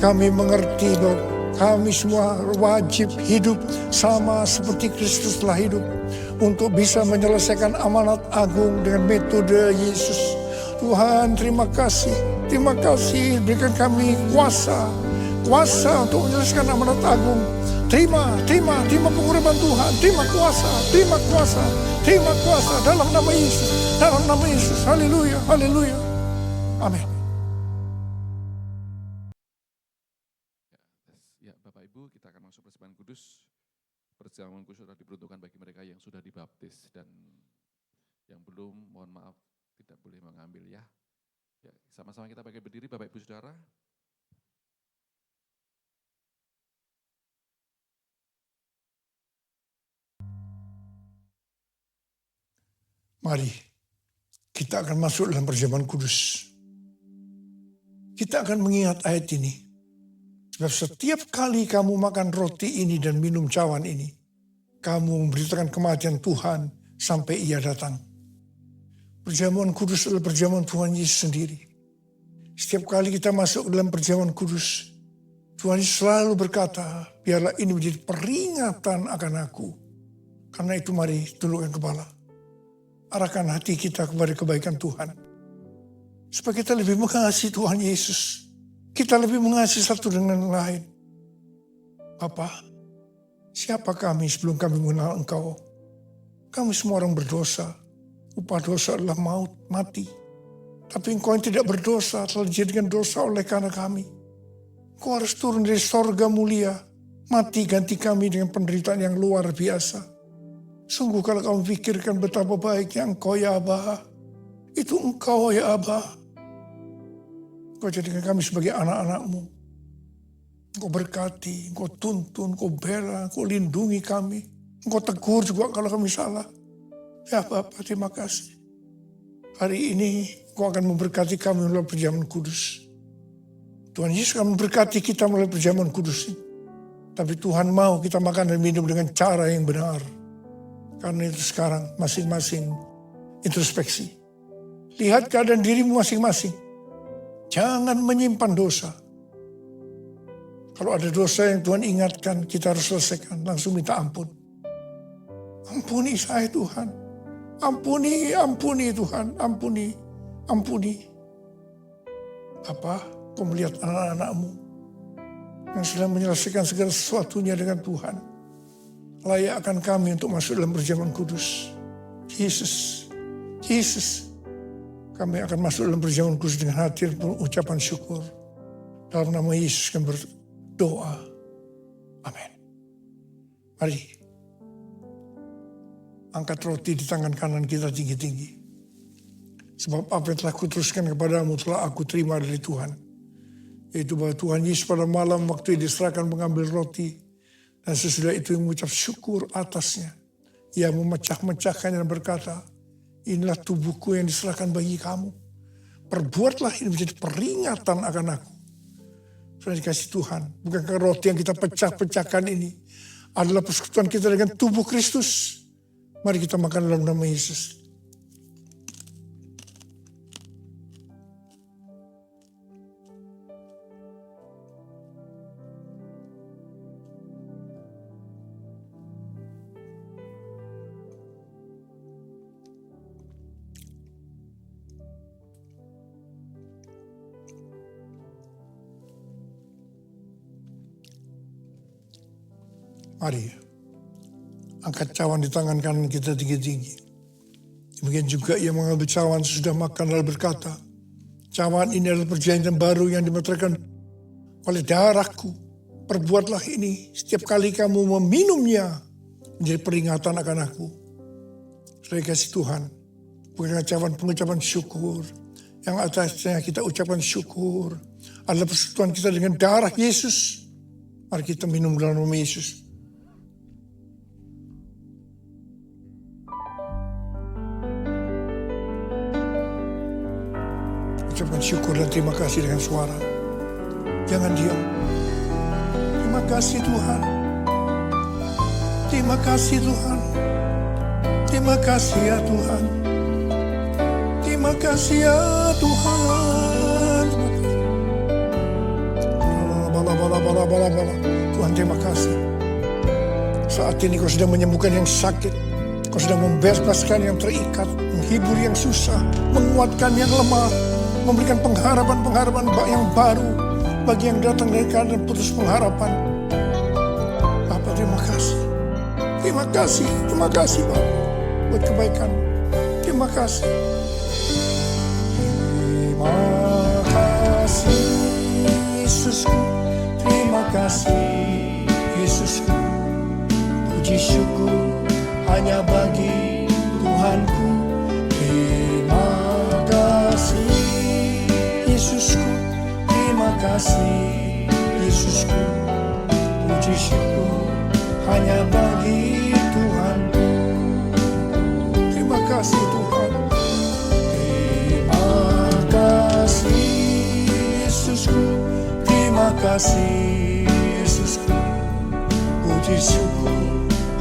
Kami mengerti bahwa kami semua wajib hidup sama seperti Kristus telah hidup. Untuk bisa menyelesaikan amanat agung dengan metode Yesus. Tuhan, terima kasih. Terima kasih, berikan kami kuasa. Kuasa untuk menyelesaikan amanat agung. Terima pengurapan Tuhan. Terima kuasa. Dalam nama Yesus. Dalam nama Yesus. Haleluya, haleluya. Amin. Ya, Bapak Ibu, kita akan masuk persembahan kudus. Perjamuan kudus sudah diperuntukkan bagi mereka yang sudah dibaptis dan yang belum, mohon maaf, tidak boleh mengambil ya. Ya, sama-sama kita pakai berdiri, Bapak Ibu Saudara. Mari, kita akan masuk dalam perjamuan kudus. Kita akan mengingat ayat ini. Sebab setiap kali kamu makan roti ini dan minum cawan ini, kamu memberitakan kematian Tuhan sampai ia datang. Perjamuan kudus adalah perjamuan Tuhan Yesus sendiri. Setiap kali kita masuk dalam perjamuan kudus, Tuhan Yesus selalu berkata, biarlah ini menjadi peringatan akan aku. Karena itu mari tundukkan kepala. Arahkan hati kita kepada kebaikan Tuhan. Supaya kita lebih mengasihi Tuhan Yesus. Kita lebih mengasihi satu dengan yang lain. Bapa, siapa kami sebelum kami mengenal Engkau? Kami semua orang berdosa. Upah dosa adalah maut, mati. Tapi Engkau yang tidak berdosa telah dijadikan dosa oleh karena kami. Engkau harus turun dari sorga mulia. Mati ganti kami dengan penderitaan yang luar biasa. Sungguh kalau kamu pikirkan betapa baiknya Engkau ya Aba. Itu Engkau ya Aba. Engkau jadikan kami sebagai anak-anak-Mu. Engkau berkati, Engkau tuntun, Engkau bela, Engkau lindungi kami. Engkau tegur juga kalau kami salah. Ya Bapak, terima kasih. Hari ini Engkau akan memberkati kami melalui perjamuan kudus. Tuhan Yesus akan memberkati kita melalui perjamuan kudus ini. Tapi Tuhan mau kita makan dan minum dengan cara yang benar. Karena itu sekarang masing-masing introspeksi. Lihat keadaan dirimu masing-masing. Jangan menyimpan dosa. Kalau ada dosa yang Tuhan ingatkan, kita harus selesaikan. Langsung minta ampun. Ampuni saya Tuhan. Ampuni Tuhan. Ampuni. Apa? Kau melihat anak-anak-Mu yang sedang menyelesaikan segala sesuatunya dengan Tuhan. layakkan kami untuk masuk dalam perjamuan kudus. Yesus, kami akan masuk dalam perjamuan kudus dengan hati dan ucapan syukur. Dalam nama Yesus kami berdoa. Amin. Mari, angkat roti di tangan kanan kita tinggi-tinggi. Sebab apa yang telah kuteruskan kepadamu telah aku terima dari Tuhan. Yaitu bahwa Tuhan Yesus pada malam waktu diserahkan mengambil roti. Dan sesudah itu yang mengucap syukur atasnya. Ia memecah-mecahkannya dan berkata, inilah tubuhku yang diserahkan bagi kamu. Perbuatlah ini menjadi peringatan akan aku. Sudah dikasih Tuhan. Bukankah roti yang kita pecah-pecahkan ini adalah persekutuan kita dengan tubuh Kristus. Mari kita makan dalam nama Yesus. Mari, angkat cawan di tangan kanan kita tinggi-tinggi. Demikian juga ia mengambil cawan sesudah makan lalu berkata, cawan ini adalah perjanjian baru yang dimeteraikan oleh darahku. Perbuatlah ini setiap kali kamu meminumnya menjadi peringatan akan aku. Sudah dikasih Tuhan, bukan cawan pengucapan syukur. Yang atasnya kita ucapkan syukur adalah persekutuan kita dengan darah Yesus. Mari kita minum dalam nama Yesus. Ucapkan syukur dan terima kasih dengan suara. Jangan diam. Terima kasih Tuhan. Terima kasih Tuhan. Terima kasih ya Tuhan. Terima kasih ya Tuhan. Bala. Tuhan terima kasih. Saat ini kau sedang menyembuhkan yang sakit. Kau sedang membebaskan yang terikat. Menghibur yang susah. Menguatkan yang lemah. Memberikan pengharapan yang baru bagi yang datang dari keadaan putus pengharapan. Bapa terima kasih. Terima kasih Bapa buat kebaikan. Terima kasih. Terima kasih Yesusku. Terima kasih Yesusku. Puji syukur hanya bagi Tuhanku. Terima kasih Yesusku, terima kasih Yesusku. Puji syukur hanya bagi Tuhanku. Terima kasih Tuhan. Terima kasih Yesusku. Terima kasih Yesusku. Puji syukur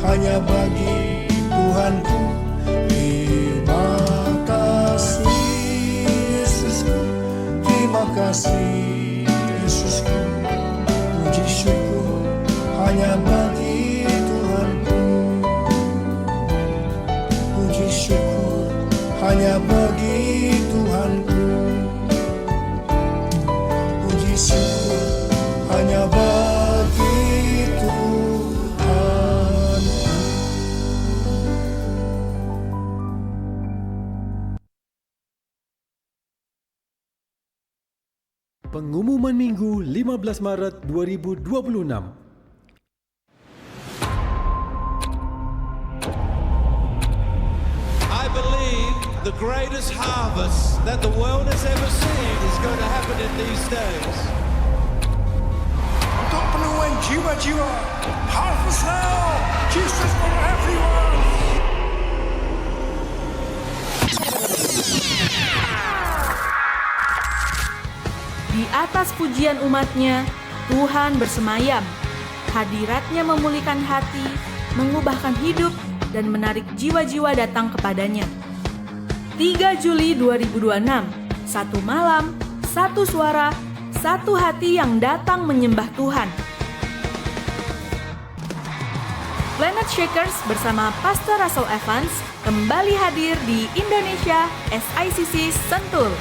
hanya bagi Tuhanku. Terima kasih Yesusku. Terima kasih Yesusku. Puji syukur hanya bagi Tuhanku. Puji syukur hanya bagi Tuhanku. Puji syukur hanya bagi Tuhan. Pengumuman Minggu 15 Maret 2026. I believe the greatest harvest that the world has ever seen is going to happen in these days. Untuk penuhan jiwa-jiwa, harvest now, Jesus for everyone. Di atas pujian umatnya, Tuhan bersemayam. Hadiratnya memulihkan hati, mengubahkan hidup, dan menarik jiwa-jiwa datang kepadanya. 3 Juli 2026, satu malam, satu suara, satu hati yang datang menyembah Tuhan. Planet Shakers bersama Pastor Russell Evans kembali hadir di Indonesia SICC Sentul.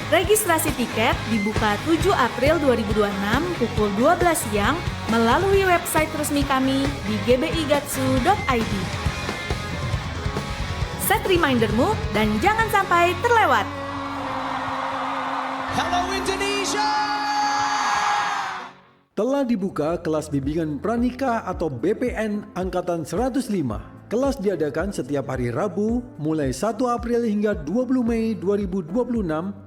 Registrasi tiket dibuka 7 April 2026 pukul 12 siang melalui website resmi kami di gbigatsu.id. Set remindermu dan jangan sampai terlewat. Hello Indonesia! Telah dibuka kelas bimbingan pranikah atau BPN Angkatan 105. Kelas diadakan setiap hari Rabu mulai 1 April hingga 20 Mei 2026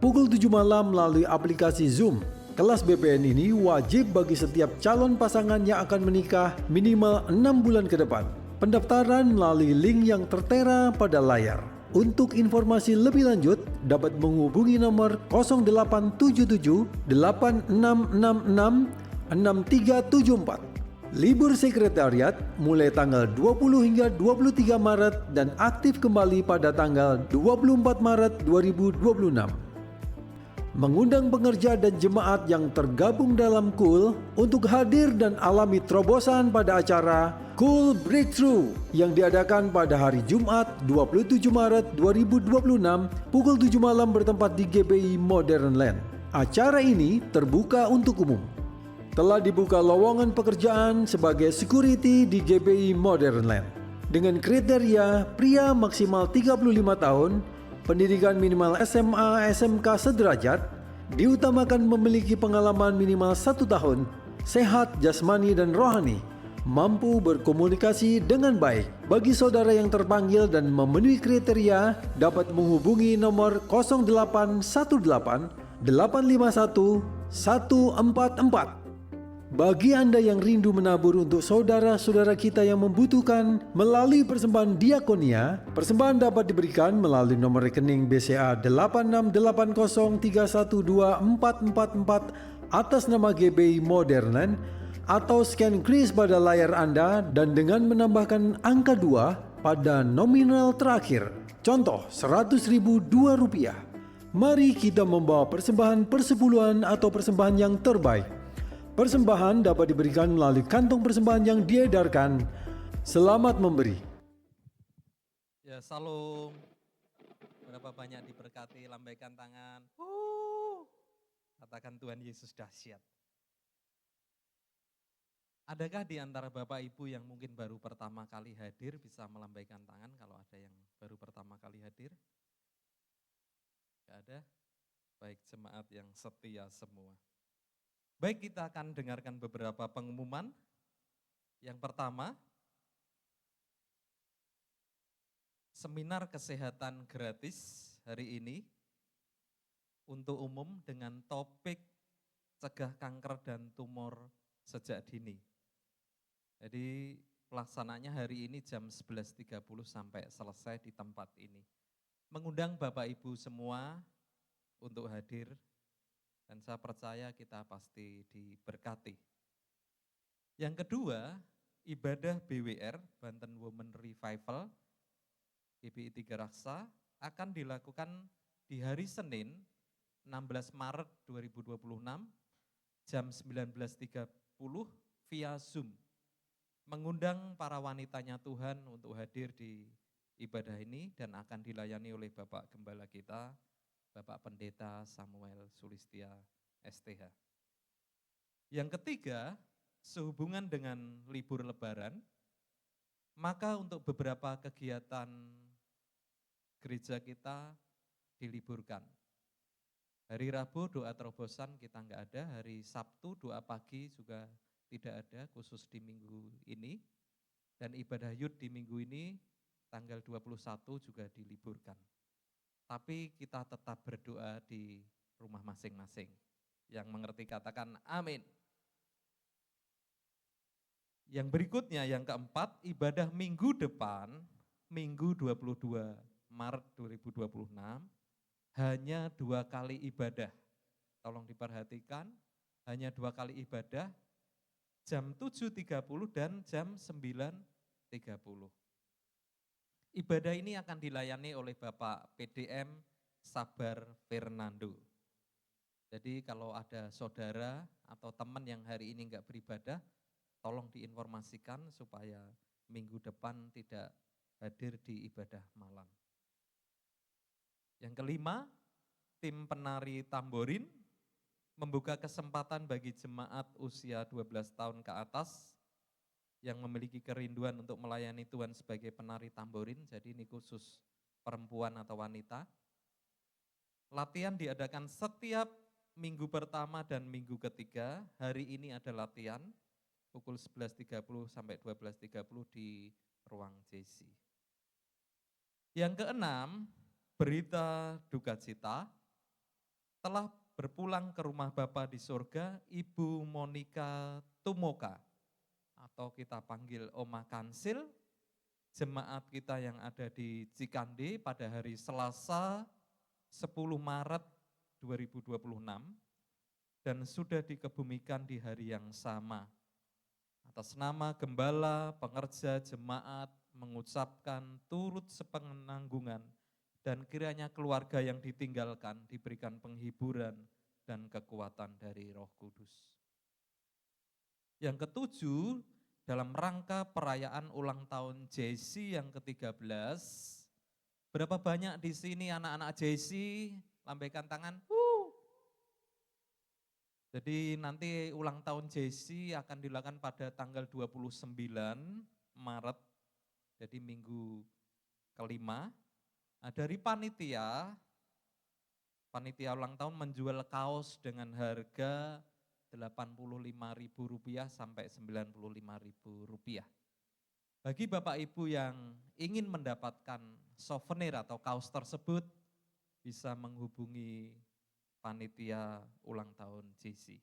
pukul 7 malam melalui aplikasi Zoom. Kelas BPN ini wajib bagi setiap calon pasangan yang akan menikah minimal 6 bulan ke depan. Pendaftaran melalui link yang tertera pada layar. Untuk informasi lebih lanjut dapat menghubungi nomor 0877 8666 6374. Libur sekretariat mulai tanggal 20 hingga 23 Maret dan aktif kembali pada tanggal 24 Maret 2026. Mengundang pengerja dan jemaat yang tergabung dalam KUL untuk hadir dan alami terobosan pada acara KUL Breakthrough yang diadakan pada hari Jumat 27 Maret 2026 pukul 7 malam bertempat di GBI Modern Land. Acara ini terbuka untuk umum. Telah dibuka lowongan pekerjaan sebagai security di GBI Modern Land. Dengan kriteria pria maksimal 35 tahun, pendidikan minimal SMA, SMK sederajat, diutamakan memiliki pengalaman minimal 1 tahun, sehat jasmani dan rohani, mampu berkomunikasi dengan baik. Bagi saudara yang terpanggil dan memenuhi kriteria, dapat menghubungi nomor 0818 851 144. Bagi Anda yang rindu menabur untuk saudara-saudara kita yang membutuhkan melalui persembahan diakonia, persembahan dapat diberikan melalui nomor rekening BCA 8680312444 atas nama GBI Modern Land atau scan kris pada layar Anda dan dengan menambahkan angka 2 pada nominal terakhir. Contoh, Rp100.000 2. Mari kita membawa persembahan persepuluhan atau persembahan yang terbaik. Persembahan dapat diberikan melalui kantong persembahan yang diedarkan. Selamat memberi. Ya, salam. Berapa banyak diberkati, lambaikan tangan. Katakan Tuhan Yesus dahsyat. Adakah di antara Bapak Ibu yang mungkin baru pertama kali hadir bisa melambaikan tangan kalau ada yang baru pertama kali hadir? Tidak ada? Baik, jemaat yang setia semua. Baik, kita akan dengarkan beberapa pengumuman. Yang pertama, seminar kesehatan gratis hari ini untuk umum dengan topik cegah kanker dan tumor sejak dini. Jadi pelaksananya hari ini jam 11.30 sampai selesai di tempat ini. Mengundang Bapak Ibu semua untuk hadir. Dan saya percaya kita pasti diberkati. Yang kedua, ibadah BWR, Banten Women Revival, GBI 3 Raksa, akan dilakukan di hari Senin, 16 Maret 2026, jam 19.30 via Zoom. Mengundang para wanitanya Tuhan untuk hadir di ibadah ini dan akan dilayani oleh Bapak Gembala kita, Bapak Pendeta Samuel Sulistia STH. Yang ketiga, sehubungan dengan libur Lebaran, maka untuk beberapa kegiatan gereja kita diliburkan. Hari Rabu doa terobosan kita enggak ada, hari Sabtu doa pagi juga tidak ada, khusus di minggu ini. Dan ibadah Yud di minggu ini tanggal 21 juga diliburkan. Tapi kita tetap berdoa di rumah masing-masing. Yang mengerti katakan amin. Yang berikutnya, yang keempat, ibadah minggu depan, Minggu 22 Maret 2026, hanya 2 kali ibadah. Tolong diperhatikan, hanya 2 kali ibadah, jam 7.30 dan jam 9.30. Ibadah ini akan dilayani oleh Bapak PDM Sabar Fernando. Jadi kalau ada saudara atau teman yang hari ini enggak beribadah, tolong diinformasikan supaya minggu depan tidak hadir di ibadah malam. Yang kelima, tim penari tamborin membuka kesempatan bagi jemaat usia 12 tahun ke atas yang memiliki kerinduan untuk melayani Tuhan sebagai penari tamborin, jadi ini khusus perempuan atau wanita. Latihan diadakan setiap minggu pertama dan minggu ketiga. Hari ini ada latihan pukul 11.30 sampai 12.30 di ruang JC. Yang keenam, berita duka cita, telah berpulang ke rumah Bapa di surga, Ibu Monica Tumoka, atau kita panggil Oma Kansil, jemaat kita yang ada di Cikande pada hari Selasa 10 Maret 2026 dan sudah dikebumikan di hari yang sama. Atas nama gembala, pengerja, jemaat mengucapkan turut sepenanggungan dan kiranya keluarga yang ditinggalkan diberikan penghiburan dan kekuatan dari Roh Kudus. Yang ketujuh, dalam rangka perayaan ulang tahun JC yang ke-13, berapa banyak di sini anak-anak JC? Lambaikan tangan. Jadi nanti ulang tahun JC akan dilakukan pada tanggal 29 Maret, jadi minggu kelima. Nah, dari panitia ulang tahun menjual kaos dengan harga Rp85.000 sampai Rp95.000. Bagi Bapak Ibu yang ingin mendapatkan souvenir atau kaos tersebut, bisa menghubungi panitia ulang tahun JC.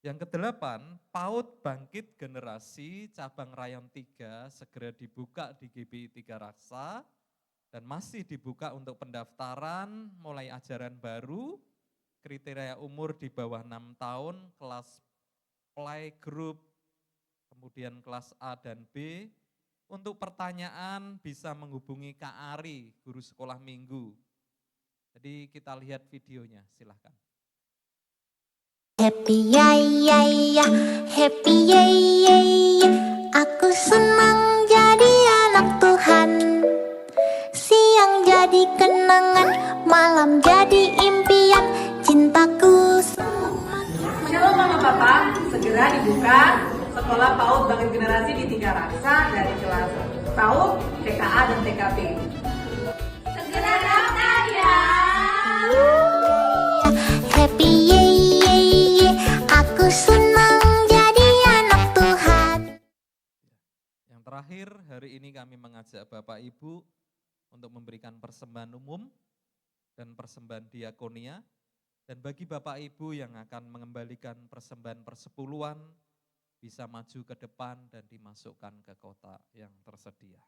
Yang kedelapan, PAUD Bangkit Generasi cabang Rayon 3 segera dibuka di GBI 3 Raksa dan masih dibuka untuk pendaftaran mulai ajaran baru, kriteria umur di bawah 6 tahun, kelas playgroup, kemudian kelas A dan B. Untuk pertanyaan bisa menghubungi Kak Ari, guru sekolah minggu. Jadi kita lihat videonya, silahkan. Happy ya ya ya, happy ya ya ya. Aku senang jadi anak Tuhan. Siang jadi kenangan, malam jadi impian. Cintaku Shalom Mama Papa, segera dibuka Sekolah PAUD Bangkit Generasi di 3 Raksa dari kelas PAUD, TKA dan TKB. Segera daftar ya. happy ye ye ye. Aku senang jadi anak Tuhan. Yang terakhir, hari ini kami mengajak Bapak Ibu untuk memberikan persembahan umum dan persembahan diakonia. Dan bagi Bapak Ibu yang akan mengembalikan persembahan persepuluhan, bisa maju ke depan dan dimasukkan ke kotak yang tersedia.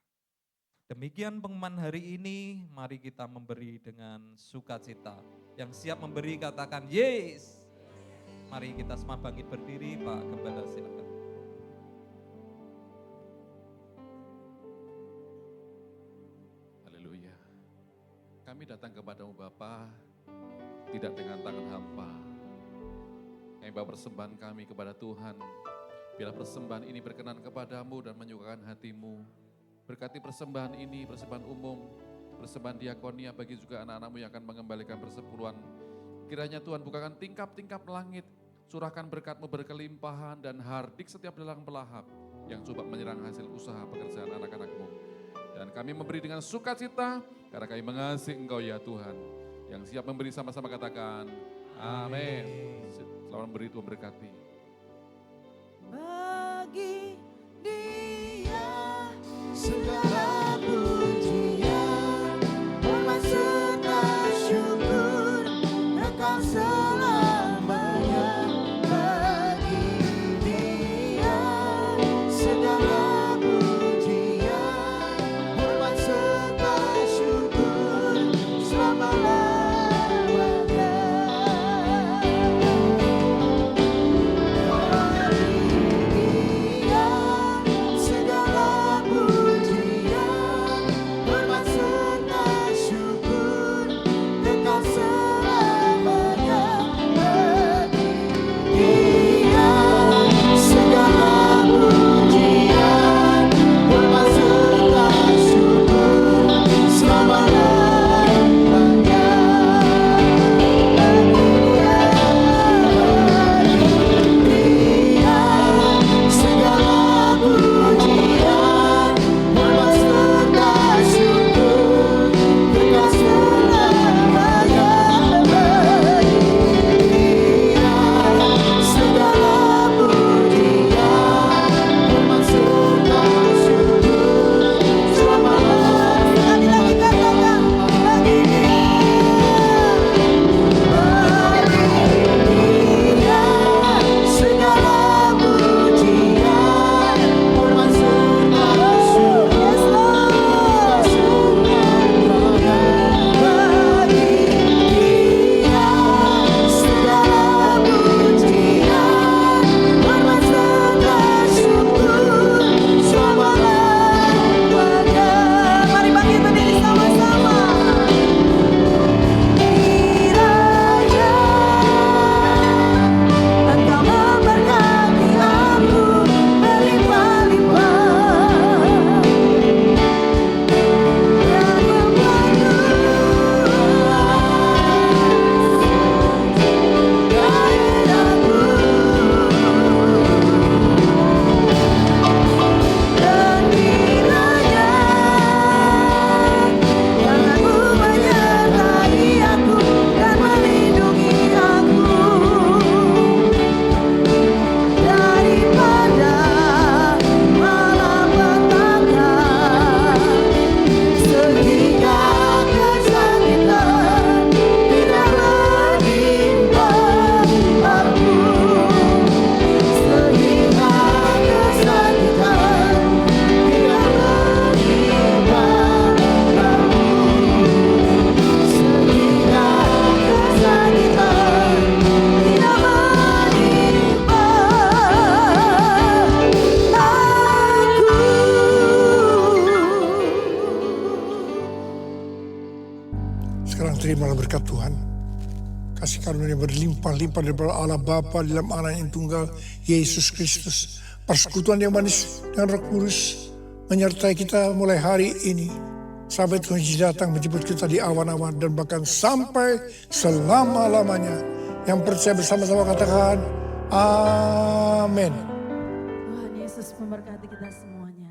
Demikian pengumuman hari ini, mari kita memberi dengan sukacita. Yang siap memberi katakan yes. Mari kita semua bangkit berdiri, Pak Gembala silakan. Haleluya. Kami datang kepadamu Bapa, tidak dengan tangan hampa. Kami bawa persembahan kami kepada Tuhan. Biarlah persembahan ini berkenan kepadamu dan menyukakan hatimu. Berkati persembahan ini, persembahan umum, persembahan diakonia bagi juga anak-anakmu yang akan mengembalikan persepuluhan. Kiranya Tuhan bukakan tingkap-tingkap langit, curahkan berkat-Mu berkelimpahan dan hardik setiap dalang pelahap yang coba menyerang hasil usaha pekerjaan anak-anak-Mu. Dan kami memberi dengan sukacita karena kami mengasihi Engkau ya Tuhan. Yang siap memberi sama-sama katakan amin. Selamat memberi, Tuhan berkati. Bagi Dia Segala pujian, hormat serta syukur kekal selamanya bagi Dia. Segala pujian, hormat serta syukur selama-lamanya. Bagi Dia segala pujian. Sekarang terimalah berkat Tuhan. Kasih karunia berlimpah-limpah daripada Allah Bapa dalam anak yang tunggal, Yesus Kristus. Persekutuan yang manis dengan Roh Kudus menyertai kita mulai hari ini. Sampai Tuhan Yesus datang menjemput kita di awan-awan dan bahkan sampai selama-lamanya. Yang percaya bersama-sama katakan, amin. Tuhan Yesus memberkati kita semuanya.